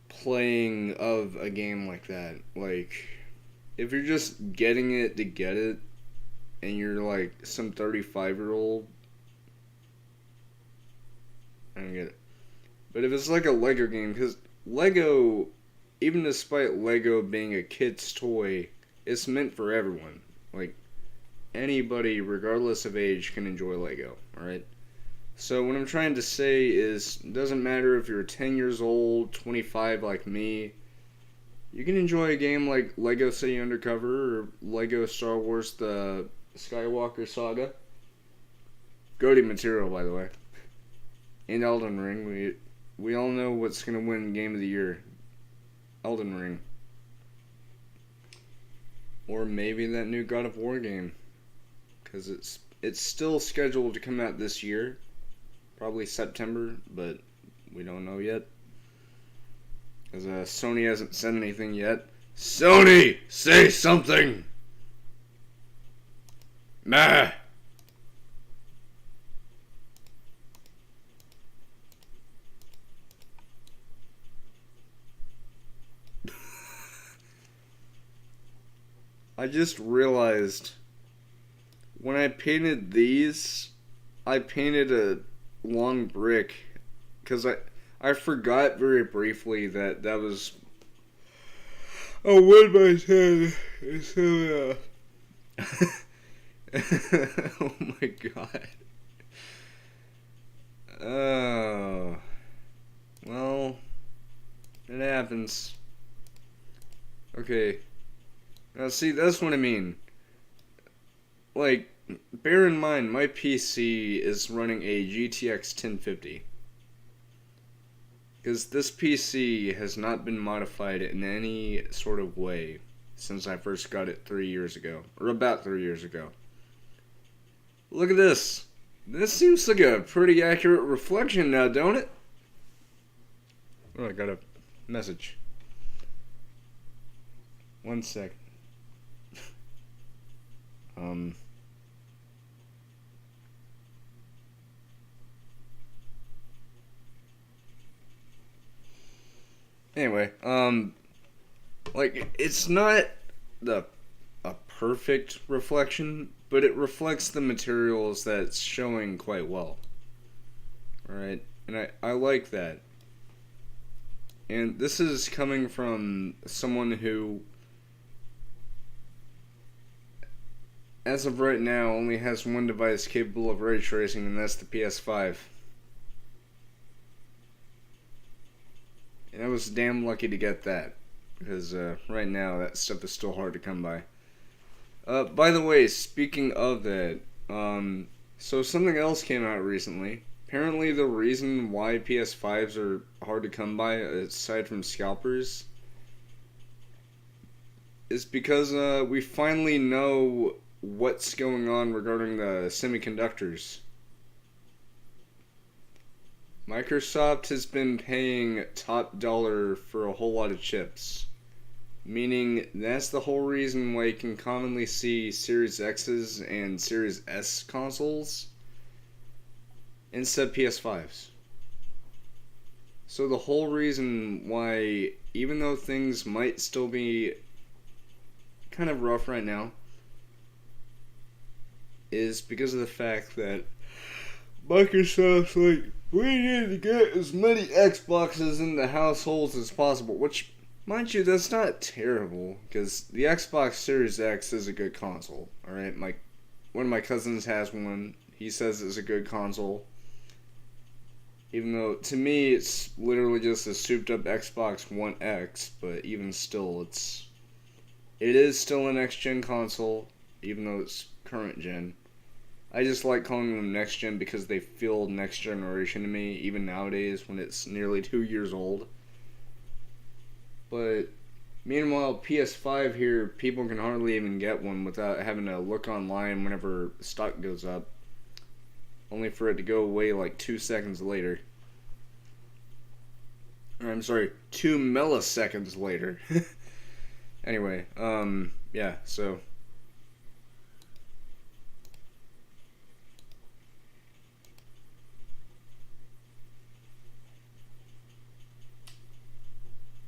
playing of a game like that, like if you're just getting it to get it and you're like some 35-year-old, I don't get it. But if it's like a Lego game, because Lego, even despite Lego being a kid's toy, it's meant for everyone. Like, anybody, regardless of age, can enjoy Lego, alright? So what I'm trying to say is, it doesn't matter if you're 10 years old, 25 like me, you can enjoy a game like Lego City Undercover or Lego Star Wars The Skywalker Saga. Goaty material, by the way. And Elden Ring, we all know what's going to win Game of the Year. Elden Ring. Or maybe that new God of War game. Because it's still scheduled to come out this year. Probably September, but we don't know yet. Because Sony hasn't said anything yet. Sony! Say something! Meh! I just realized when I painted these, I painted a long brick because I forgot very briefly that was a 1x10. So oh my god. Oh. It happens. Okay. Now see, that's what I mean. Like, bear in mind, my PC is running a GTX 1050. Because this PC has not been modified in any sort of way since I first got it 3 years ago. Or about 3 years ago. Look at this. This seems like a pretty accurate reflection now, don't it? Oh, I got a message. 1 sec. Anyway, like, it's not a perfect reflection, but it reflects the materials that's showing quite well. Alright, and I like that. And this is coming from someone who, as of right now, only has one device capable of ray tracing, and that's the PS5. And I was damn lucky to get that, because right now that stuff is still hard to come by. By the way, speaking of that, so something else came out recently. Apparently the reason why PS5s are hard to come by, aside from scalpers, is because we finally know what's going on regarding the semiconductors. Microsoft has been paying top dollar for a whole lot of chips. Meaning, that's the whole reason why you can commonly see Series X's and Series S consoles instead of PS5s. So the whole reason why, even though things might still be kind of rough right now, is because of the fact that Microsoft's like, we need to get as many Xboxes in the households as possible, which, mind you, that's not terrible, because the Xbox Series X is a good console, alright? One of my cousins has one, he says it's a good console, even though, to me, it's literally just a souped up Xbox One X, but even still, it is still a next-gen console, even though it's current gen. I just like calling them next gen because they feel next generation to me, even nowadays when it's nearly 2 years old. But meanwhile, PS5 here, people can hardly even get one without having to look online whenever stock goes up, only for it to go away like 2 seconds later. Or, I'm sorry, 2 milliseconds later. Anyway, yeah, so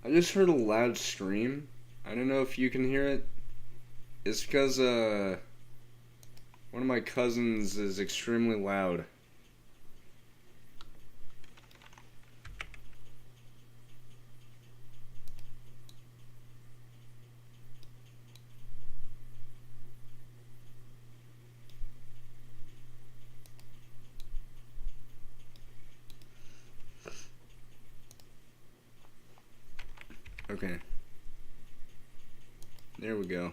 I just heard a loud scream. I don't know if you can hear it. It's because one of my cousins is extremely loud. Okay. There we go.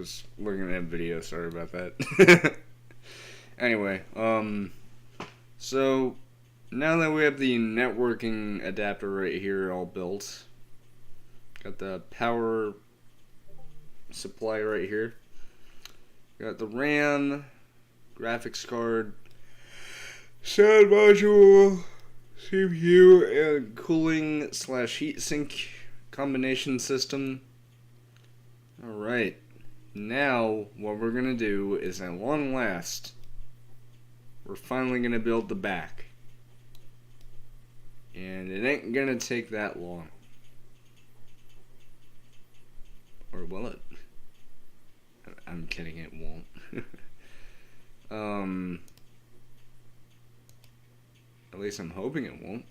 was looking at a video. Sorry about that. Anyway, so now that we have the networking adapter right here all built, got the power supply right here, got the RAM, graphics card, sound module, CPU, and cooling / heatsink combination system. Alright, now what we're gonna do is, at long last, we're finally gonna build the back. And it ain't gonna take that long. Or will it? I'm kidding, it won't. At least I'm hoping it won't.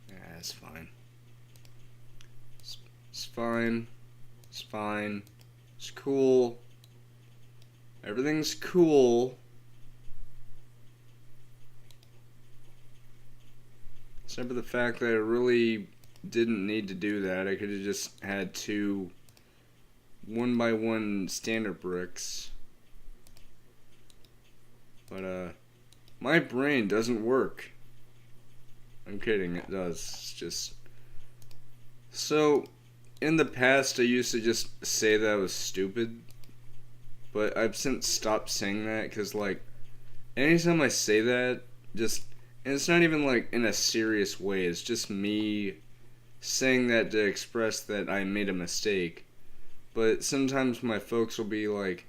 Yeah, it's fine. It's fine. It's fine. It's cool. Everything's cool. Except for the fact that I really didn't need to do that. I could have just had 2 1x1 standard bricks. But my brain doesn't work. I'm kidding, it does. It's just... So, in the past I used to just say that I was stupid. But I've since stopped saying that, because, like, anytime I say that, just... And it's not even, like, in a serious way. It's just me saying that to express that I made a mistake. But sometimes my folks will be like,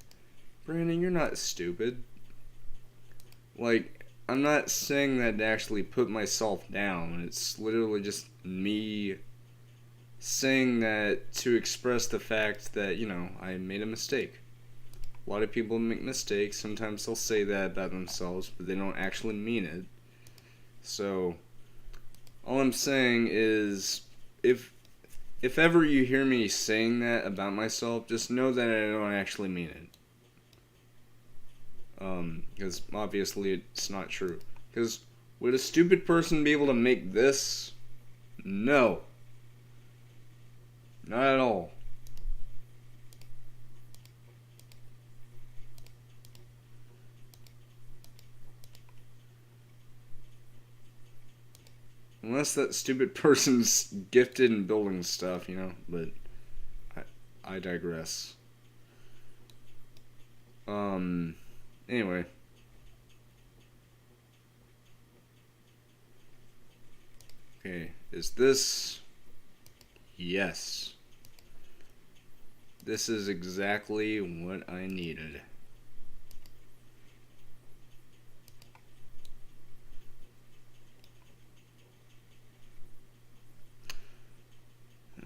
Brandon, you're not stupid. Like, I'm not saying that to actually put myself down. It's literally just me saying that to express the fact that, you know, I made a mistake. A lot of people make mistakes. Sometimes they'll say that about themselves, but they don't actually mean it. So, all I'm saying is, if ever you hear me saying that about myself, just know that I don't actually mean it. Because obviously it's not true. Because would a stupid person be able to make this? No. Not at all. Unless that stupid person's gifted in building stuff, you know, but I digress. Anyway. Okay, is this... Yes. This is exactly what I needed.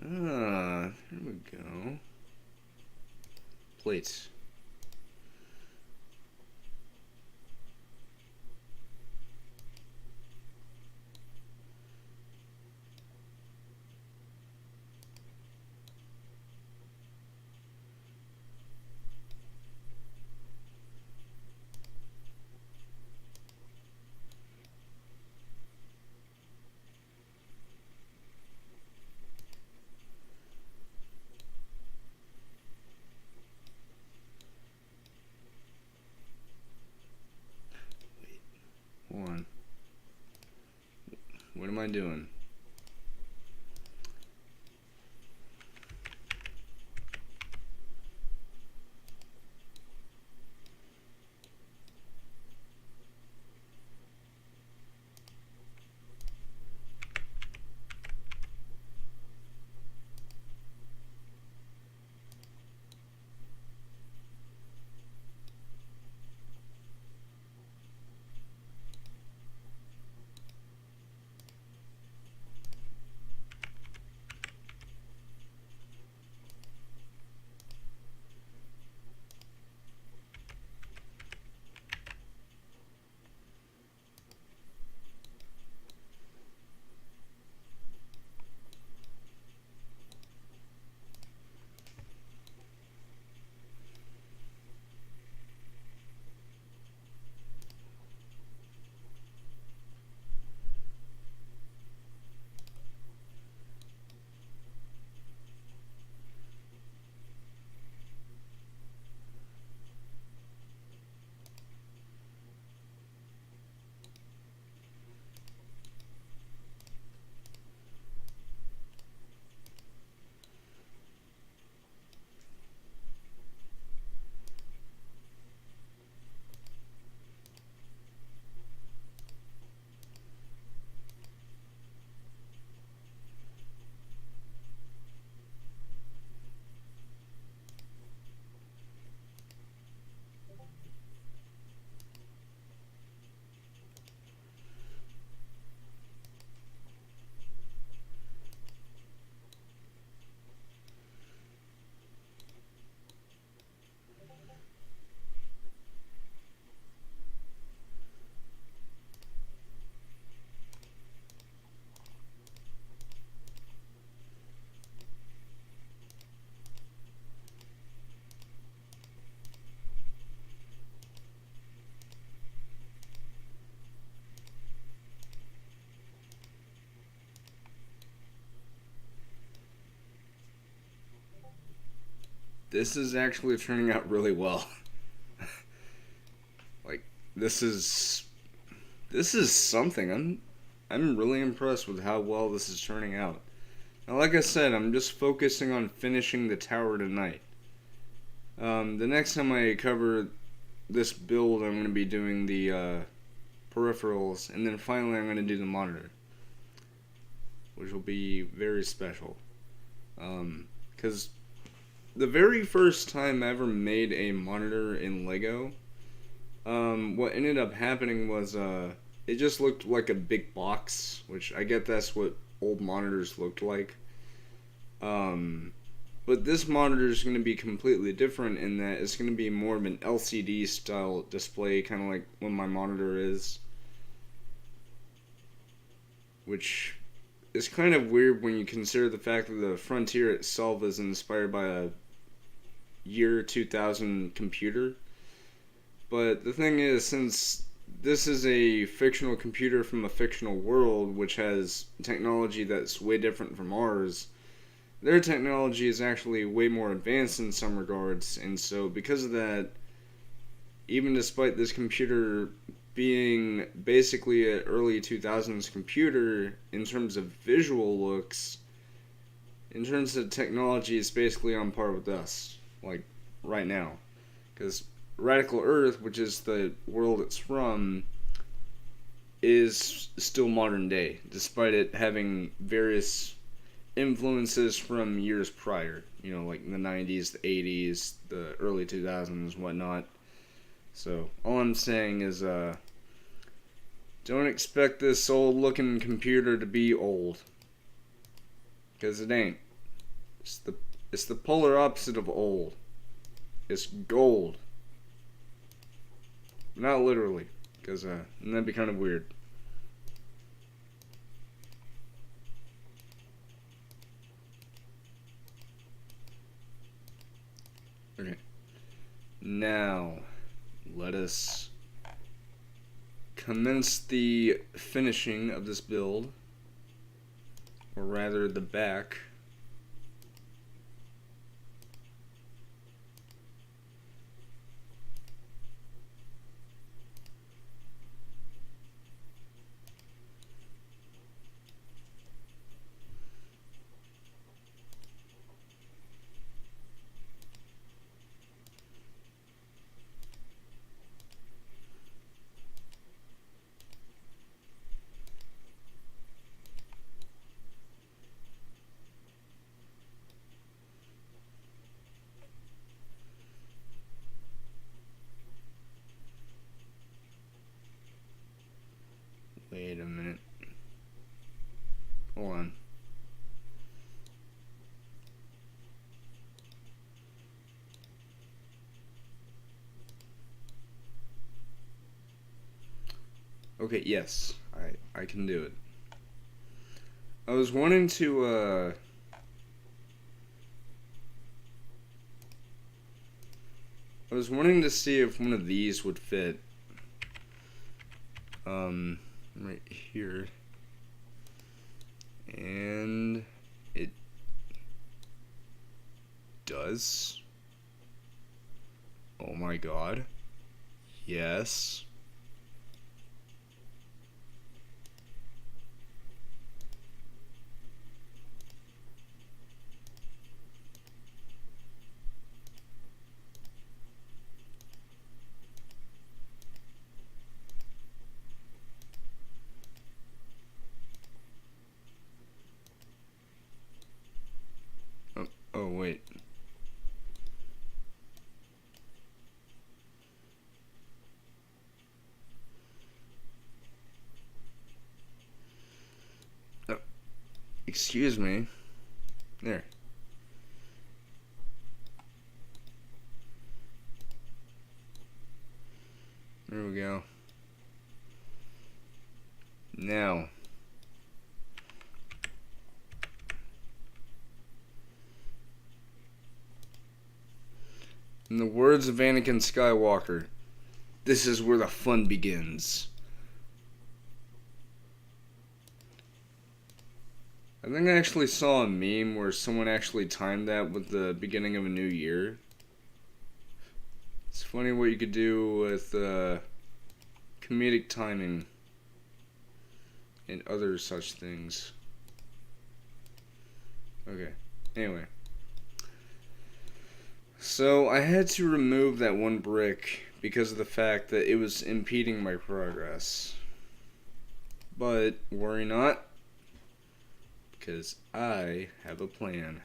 There we go. Plates. Hold on. What am I doing? this is actually turning out really well. Like, this is something. I'm really impressed with how well this is turning out. Now, like I said, I'm just focusing on finishing the tower tonight. The next time I cover this build, I'm going to be doing the peripherals, and then finally I'm going to do the monitor, which will be very special. Because the very first time I ever made a monitor in Lego, what ended up happening was it just looked like a big box, which I get that's what old monitors looked like. But this monitor is going to be completely different in that it's going to be more of an LCD style display, kind of like what my monitor is. Which is kind of weird when you consider the fact that the Frontier itself is inspired by a year 2000 computer. But the thing is, since this is a fictional computer from a fictional world, which has technology that's way different from ours, their technology is actually way more advanced in some regards, and so because of that, even despite this computer being basically an early 2000s computer in terms of visual looks, in terms of technology, it's basically on par with us, like, right now. Because Radical Earth, which is the world it's from, is still modern day, despite it having various influences from years prior. You know, like the 90s, the 80s, the early 2000s, whatnot. So, all I'm saying is, don't expect this old looking computer to be old. Because it ain't. It's the polar opposite of old. It's gold. Not literally, because that'd be kind of weird. Okay. Now, let us commence the finishing of this build, or rather the back. Wait a minute. Hold on. Okay, yes. I can do it. I was wanting to see if one of these would fit. Right here. And it does. Oh my god. Yes. Oh, wait. Oh, excuse me. There. There we go. Now. In the words of Anakin Skywalker, this is where the fun begins. I think I actually saw a meme where someone actually timed that with the beginning of a new year. funny what you could do with comedic timing and other such things. Okay, anyway. So I had to remove that one brick because of the fact that it was impeding my progress. But worry not, because I have a plan.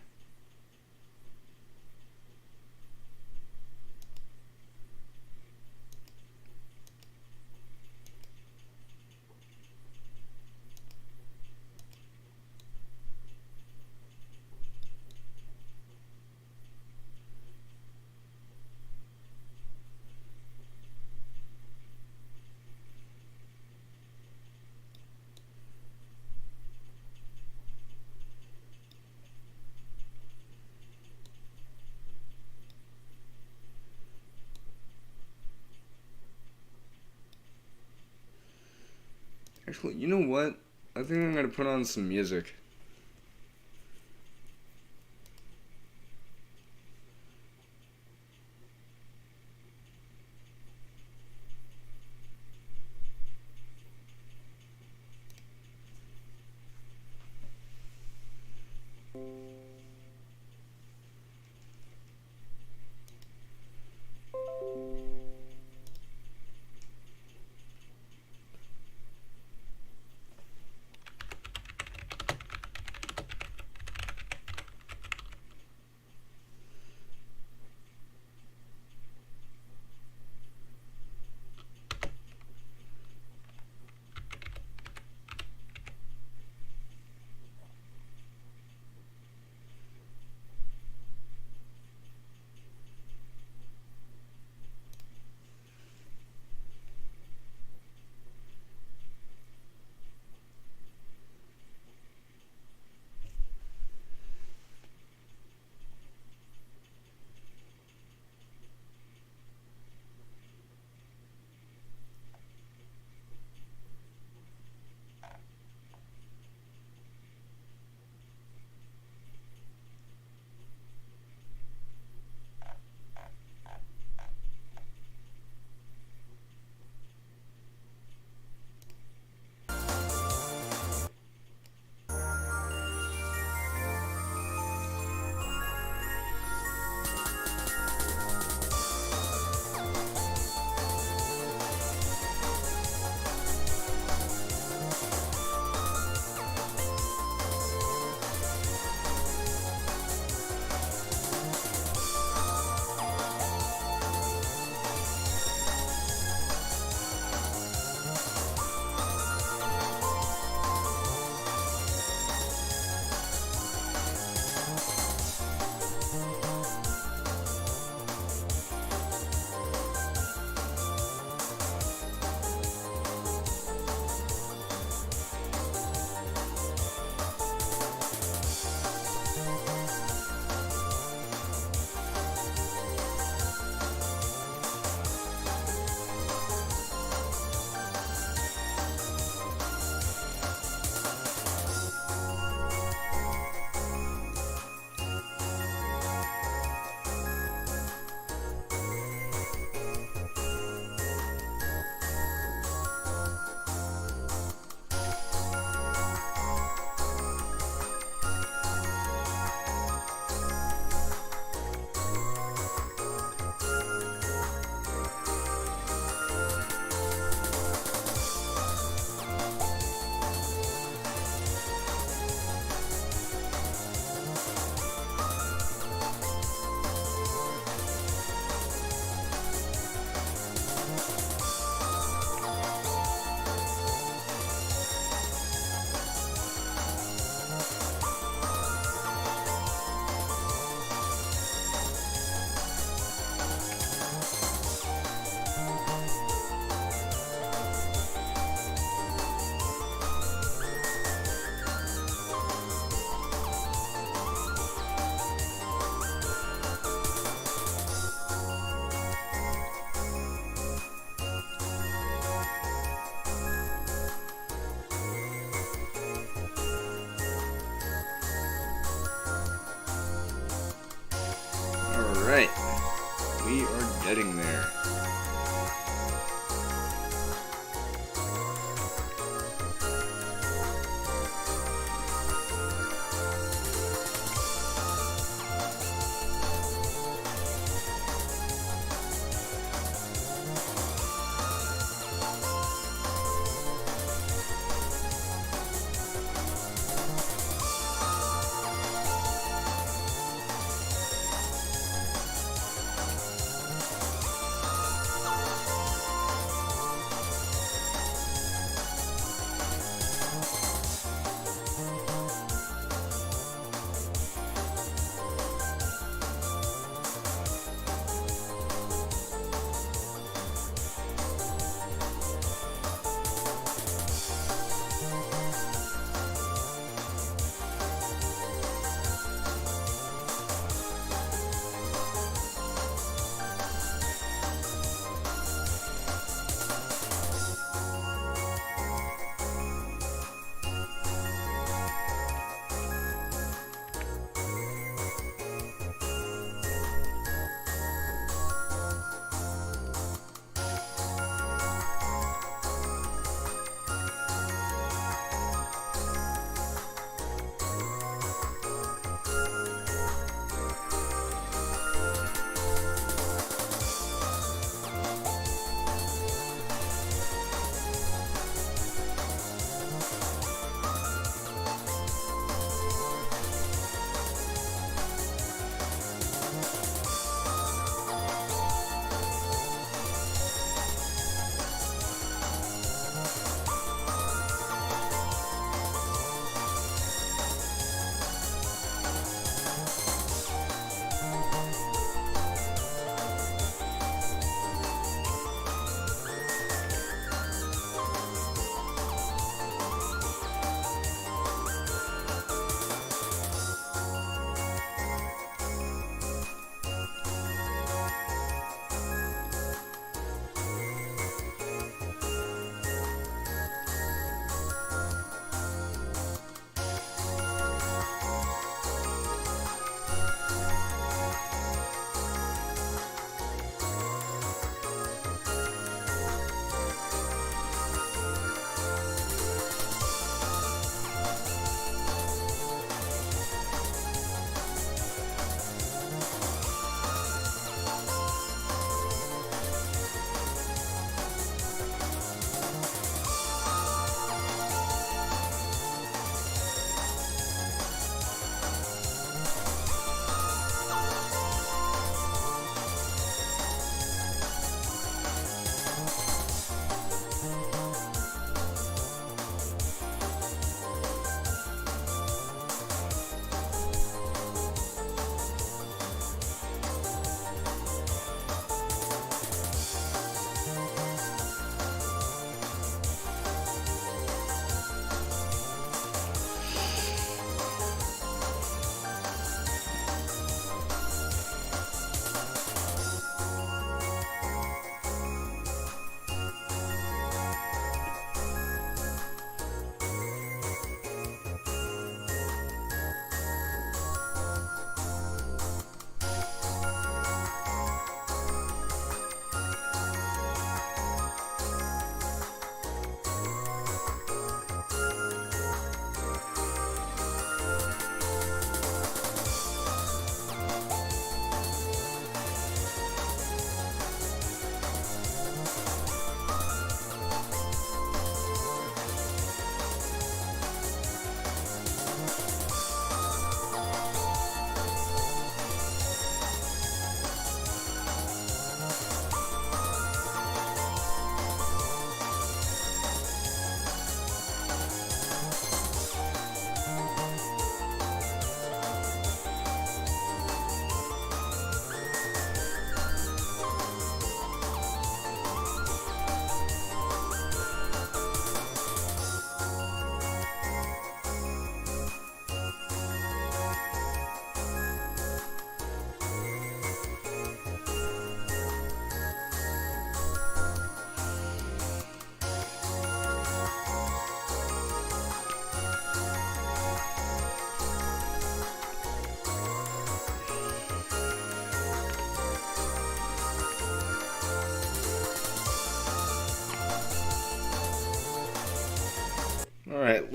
Actually, you know what? I think I'm gonna put on some music. Alright. we are getting there.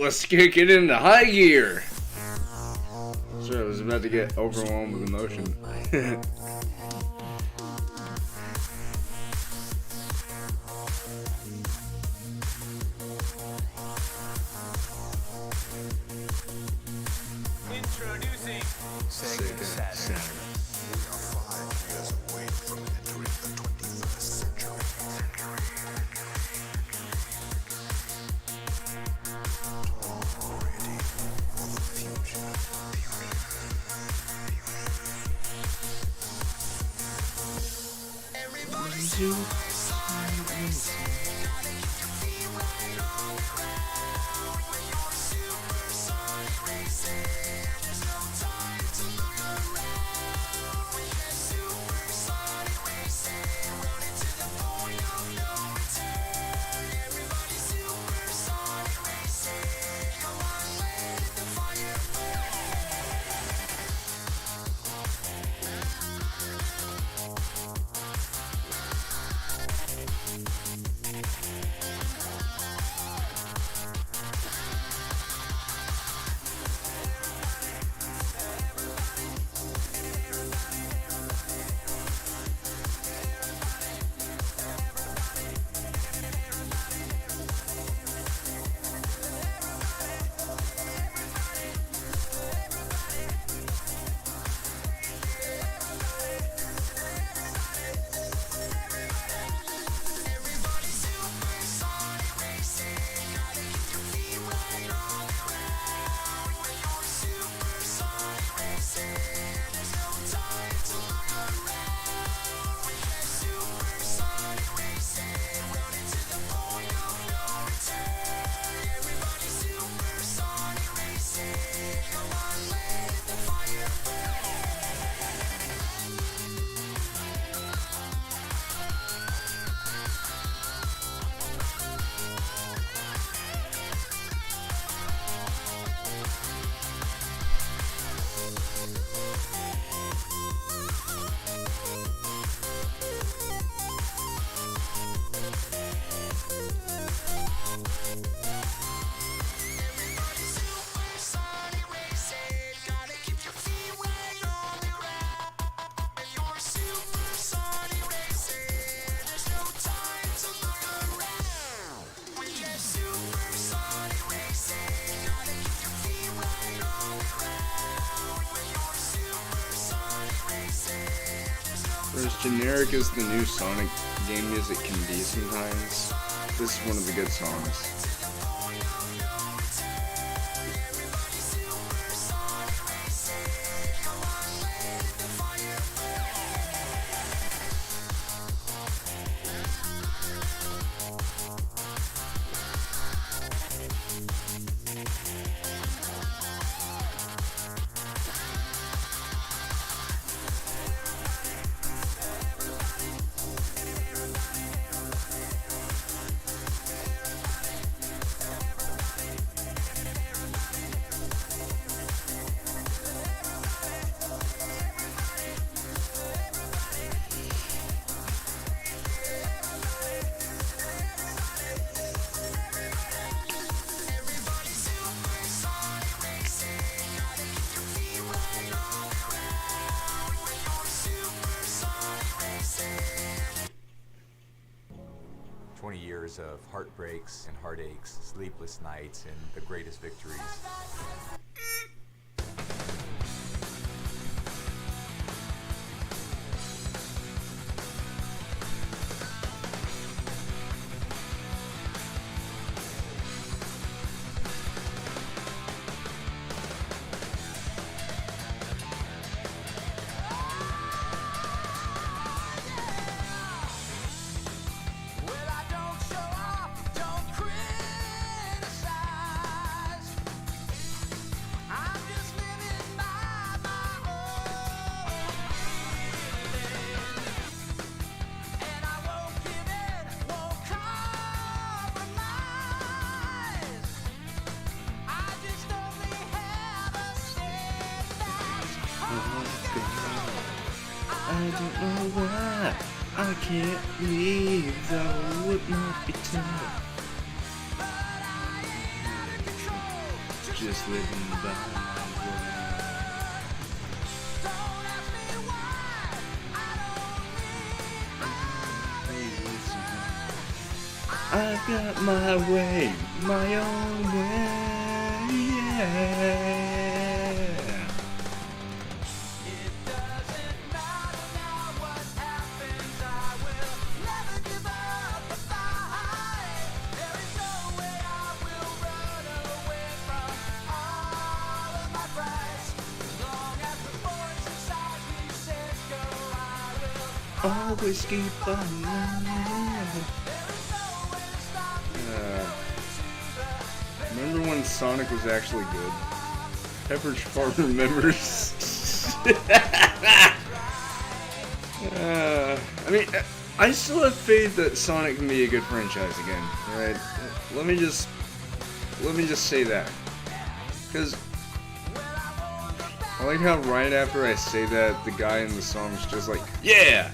let's kick it into high gear. Sorry, I was about to get overwhelmed with emotion. Introducing Sega Saturn. We are 5 years away from entering the 21st century. Ready for the future. Everybody's supersonic racing. Gotta keep your feet right on the ground. When you're supersonic racing, there's no time to look around. When you're supersonic racing, running to the point of no return. Everybody's supersonic racing. Come on, let the fire burn. Everybody's supersonic racing. Gotta keep your feet right on the ground. When you're supersonic racing, there's no time to look around. When you're supersonic racing, running to the point of no return. Everybody's supersonic racing. Come on, let the fire burn. Everybody's supersonic racing. Gotta keep your feet right on the ground. When you're supersonic racing, there's no time to look around. When you're supersonic racing, gotta keep your feet right on the ground. When you're supersonic racing, there's no For as generic as the new Sonic game music can be sometimes, this is one of the good songs. Everybody's supersonic racing. Gotta keep your feet right on the ground. When you're supersonic racing. 20 years of heartbreaks and heartaches, sleepless nights, and the greatest victories. Well, I don't show off, don't criticize. I'm just living by my own feeling. And I won't give in, won't compromise. I just only have a steadfast heart. I don't know why I can't leave, though it might be tough. But I ain't out of control. just living by my way. Don't ask me why, I don't need I've got my way, my own way, yeah. It doesn't matter now what happens, I will never give up the fight. There is no way I will run away from all of my prides. As long as the voice inside me says go, I will Always keep on running. There is no way to stop me Remember when Sonic was actually good? Pepperidge Farm remembers. I mean, I still have faith that Sonic can be a good franchise again. Alright, let me just say that, because I like how right after I say that, the guy in the song's just like, yeah.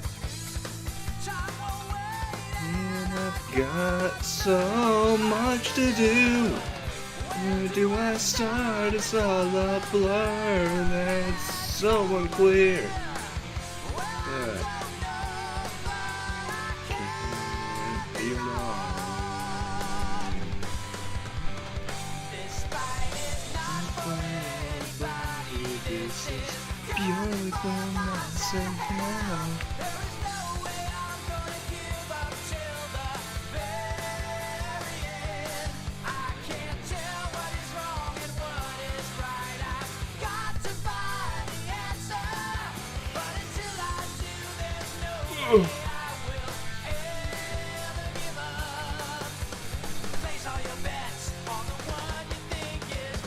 And I've got so much to do. Where do I start? It's all a blur. That's so unclear. Yeah. Can't be wrong. This is purely for myself now. Place all your bets on the one you think is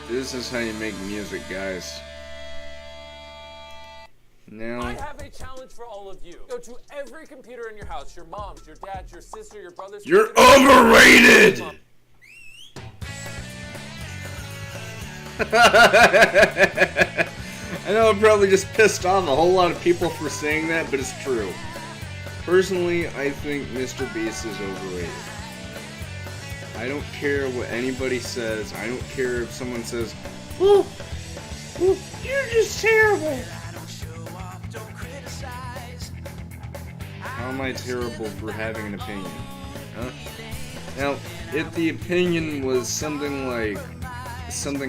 This is how you make music, guys. Now, I have a challenge for all of you. Go to every computer in your house, your mom's, your dad's, your sister, your brother's. you're overrated! I know I'm probably just pissed off a whole lot of people for saying that, but it's true. Personally, I think Mr. Beast is overrated. I don't care what anybody says. I don't care if someone says, "Oh, you're just terrible." How am I terrible for having an opinion? Huh? Now, if the opinion was something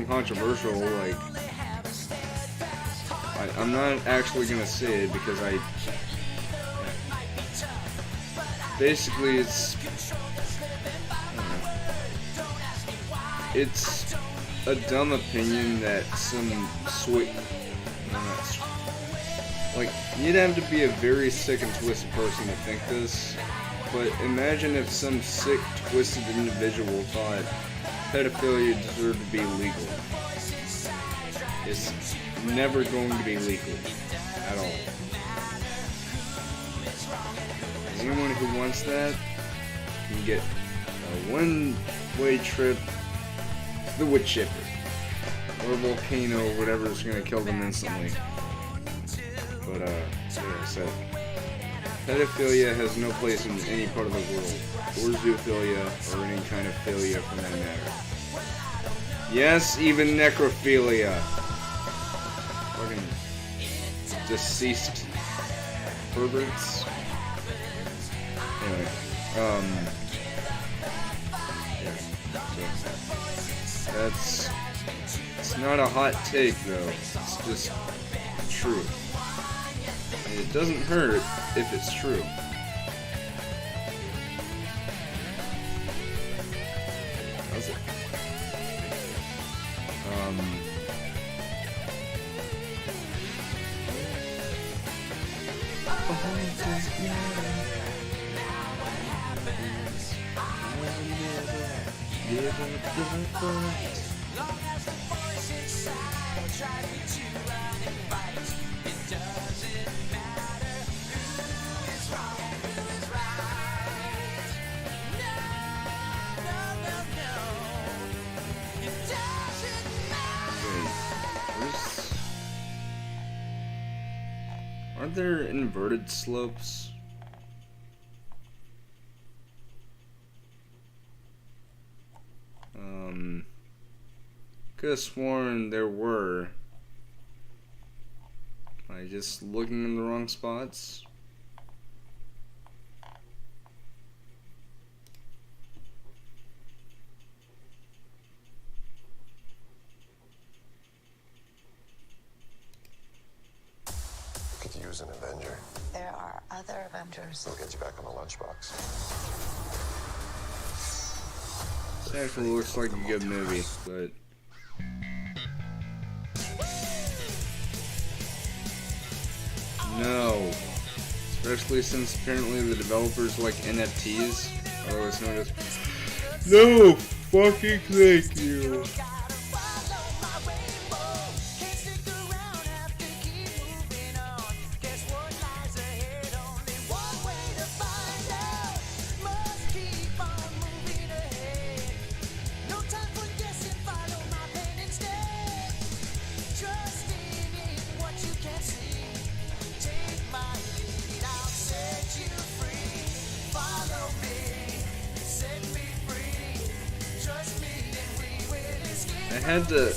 controversial, like, I'm not actually gonna say it because basically it's a dumb opinion that you'd have to be a very sick and twisted person to think this, but imagine if some sick, twisted individual thought pedophilia deserved to be legal. It's never going to be legal at all. Anyone who wants that can get a one-way trip to the wood chipper or volcano, whatever is going to kill them instantly. But, like I said, Pedophilia has no place in any part of the world, or zoophilia, or any kind of philia for that matter. Yes, even necrophilia. Fucking deceased perverts. Anyway, yeah, so it's not a hot take though, it's just true. And it doesn't hurt if it's true. Does it? Aren't there inverted slopes? Could have sworn there were. Am I just looking in the wrong spots? Could use an Avenger. There are other Avengers. We'll get you back on the lunchbox. It actually looks like a good movie, but no. Especially since apparently the developers like NFTs. Oh, it's known as. No fucking thank you. I had to.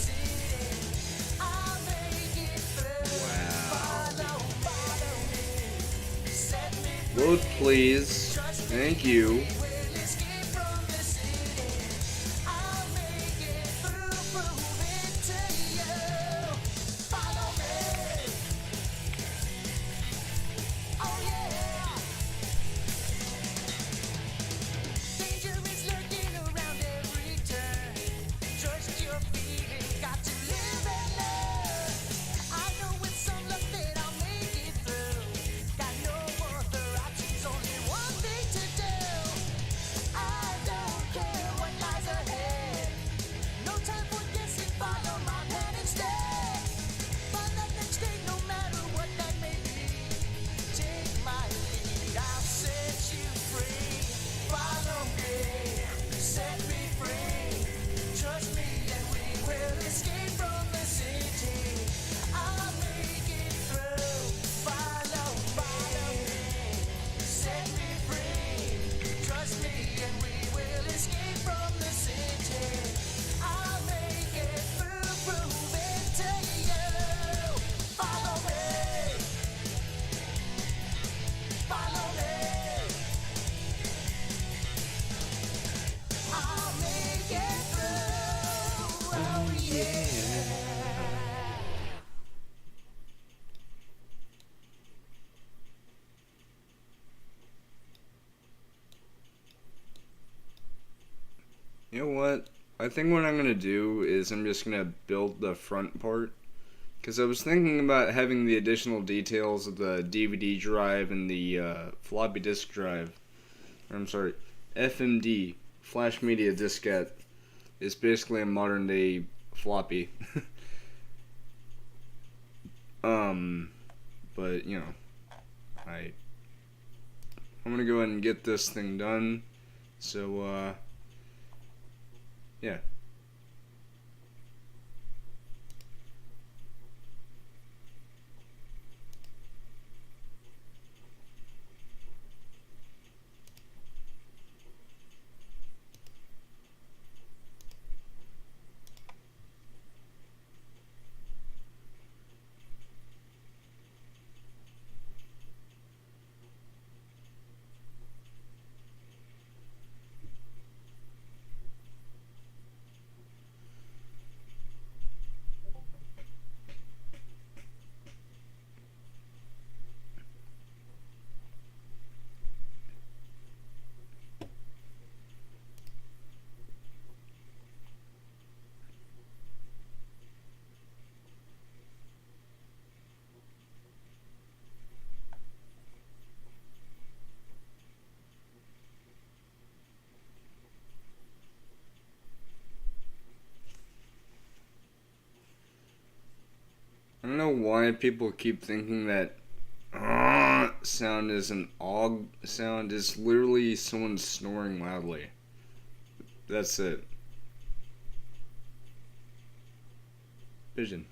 Wow. Load, please. Thank you. You know what? I think what I'm going to do is I'm just going to build the front part. Because I was thinking about having the additional details of the DVD drive and the floppy disk drive. I'm sorry, FMD, Flash Media Diskette, is basically a modern day floppy. But, you know, I'm going to go ahead and get this thing done. So, yeah. why people keep thinking that sound is an og sound. Is literally someone snoring loudly. That's it. Vision.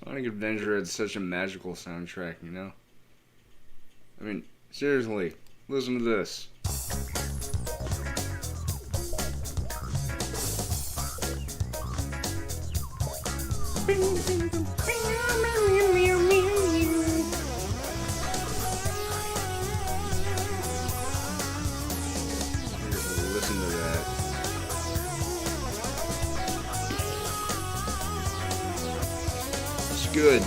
Sonic Adventure had such a magical soundtrack, you know? I mean, seriously, listen to this. Listen to that. It's good.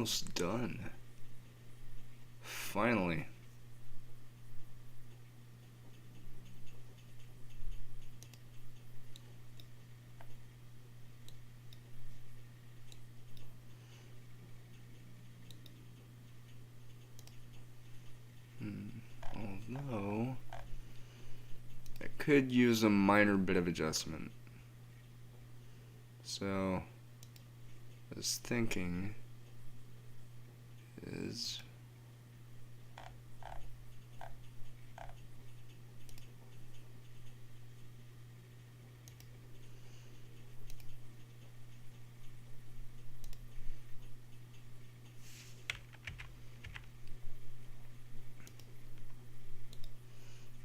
almost done. Finally. Although, I could use a minor bit of adjustment. So, I was thinking is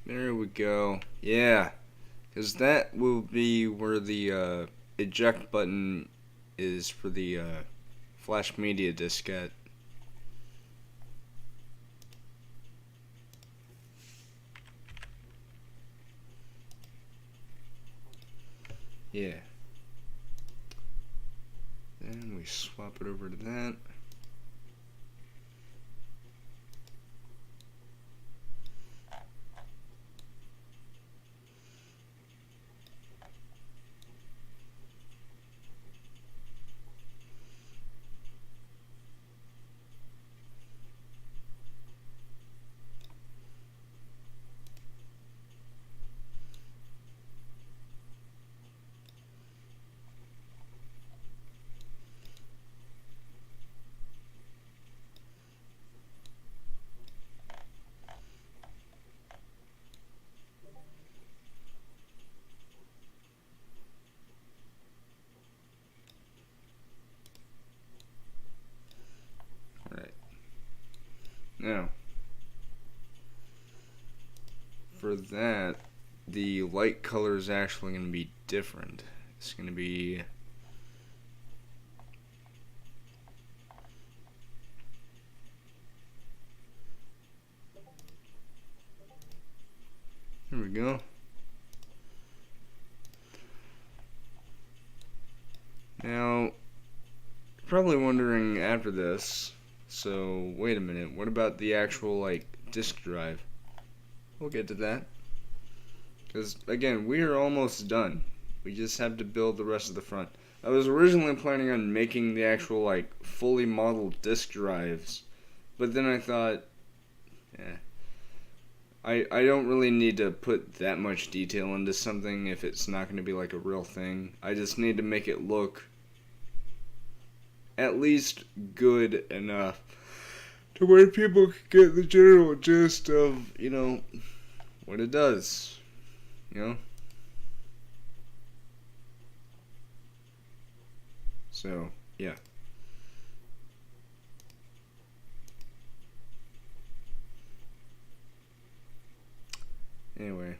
there we go. Yeah, because that will be where the eject button is for the flash media diskette. Yeah. Then we swap it over to that. Alright. Now, for that, the light color is actually going to be different. It's going to be there we go. Now, you're probably wondering after this, so wait a minute, what about the actual, like, disk drive? We'll get to that. Because, again, we are almost done. We just have to build the rest of the front. I was originally planning on making the actual, like, fully modeled disk drives, but then I thought, I don't really need to put that much detail into something if it's not going to be, like, a real thing. I just need to make it look at least good enough to where people can get the general gist of, you know, what it does, you know? So, yeah. Anyway,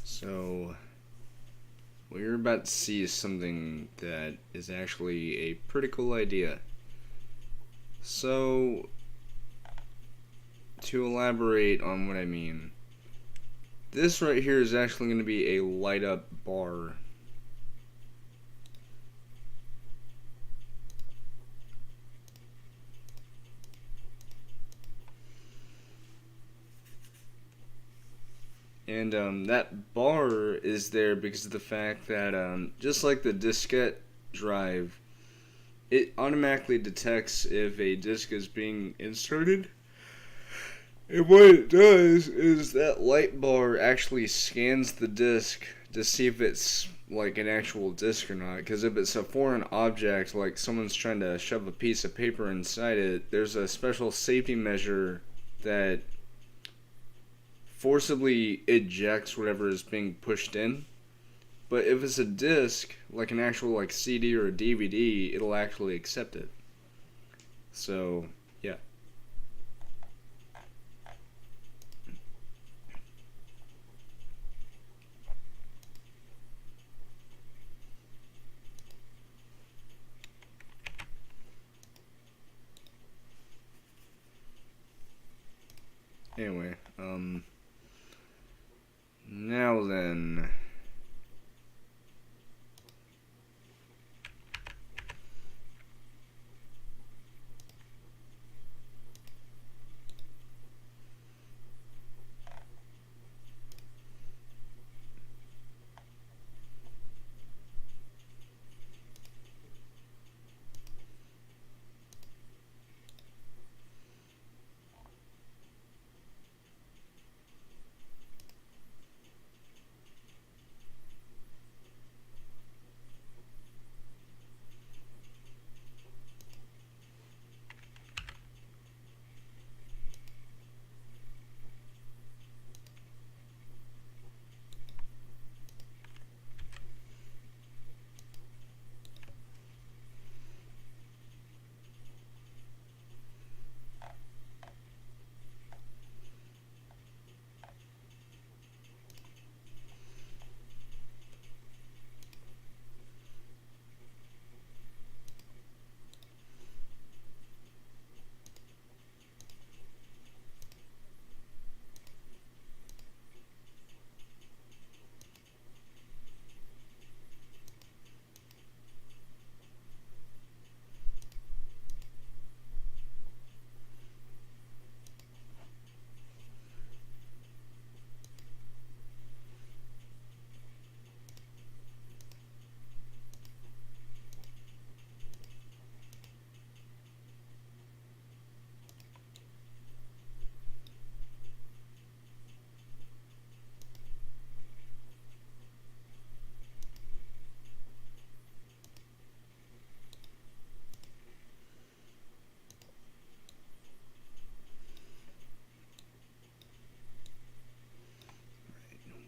so what you're about to see is something that is actually a pretty cool idea. So, to elaborate on what I mean, this right here is actually going to be a light up bar. And that bar is there because of the fact that just like the diskette drive, it automatically detects if a disk is being inserted. And what it does is that light bar actually scans the disk to see if it's like an actual disk or not. Because if it's a foreign object, like someone's trying to shove a piece of paper inside it, there's a special safety measure that forcibly ejects whatever is being pushed in. But if it's a disc, like an actual like CD or a DVD, it'll actually accept it. So, yeah. Anyway, now then.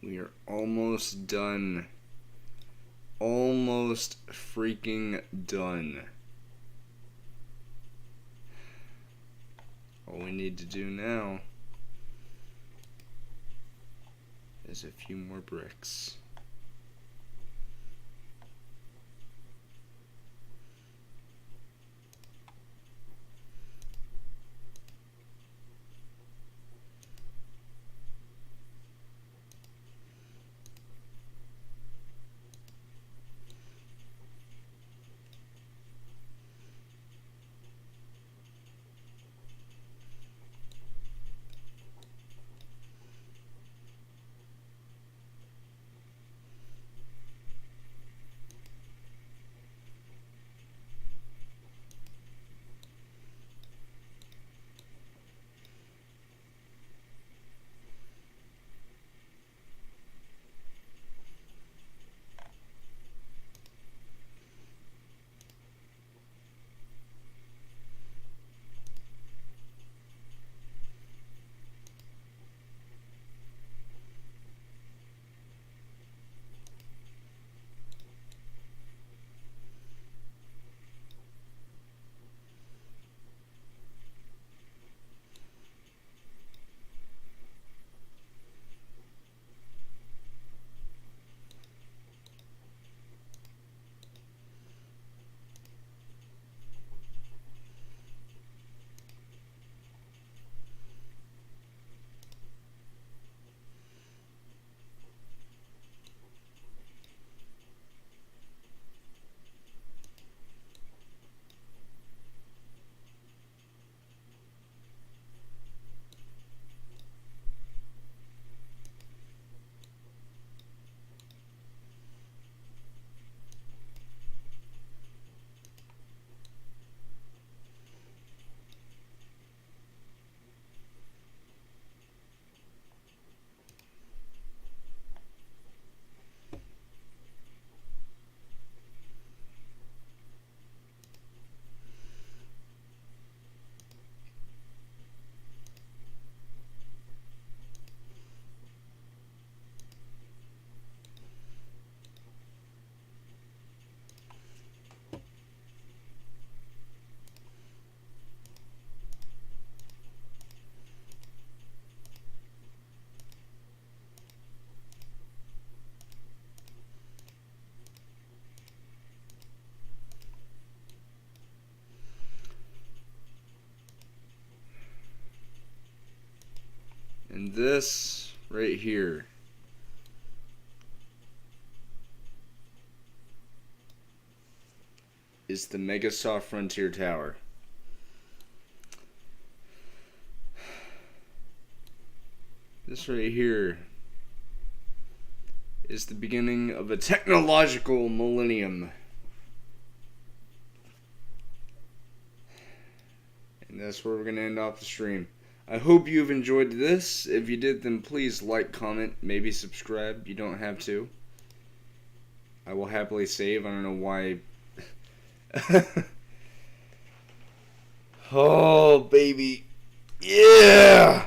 We are almost done. Almost freaking done. All we need to do now is a few more bricks. this right here is the Megasoft Frontier Tower. This right here is the beginning of a technological millennium. And that's where we're going to end off the stream. I hope you've enjoyed this. If you did, then please like, comment, maybe subscribe. You don't have to. I will happily save. I don't know why. Oh, baby. Yeah!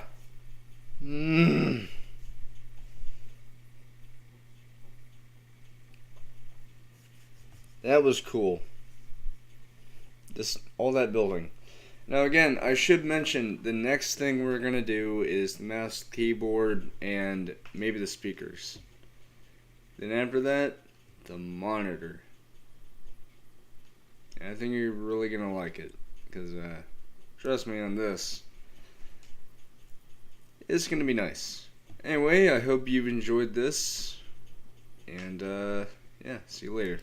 That was cool. All that building. Now again, I should mention the next thing we're gonna do is the mouse, keyboard, and maybe the speakers. Then after that, the monitor. And I think you're really gonna like it, because trust me on this, it's gonna be nice. Anyway, I hope you've enjoyed this, and yeah, see you later.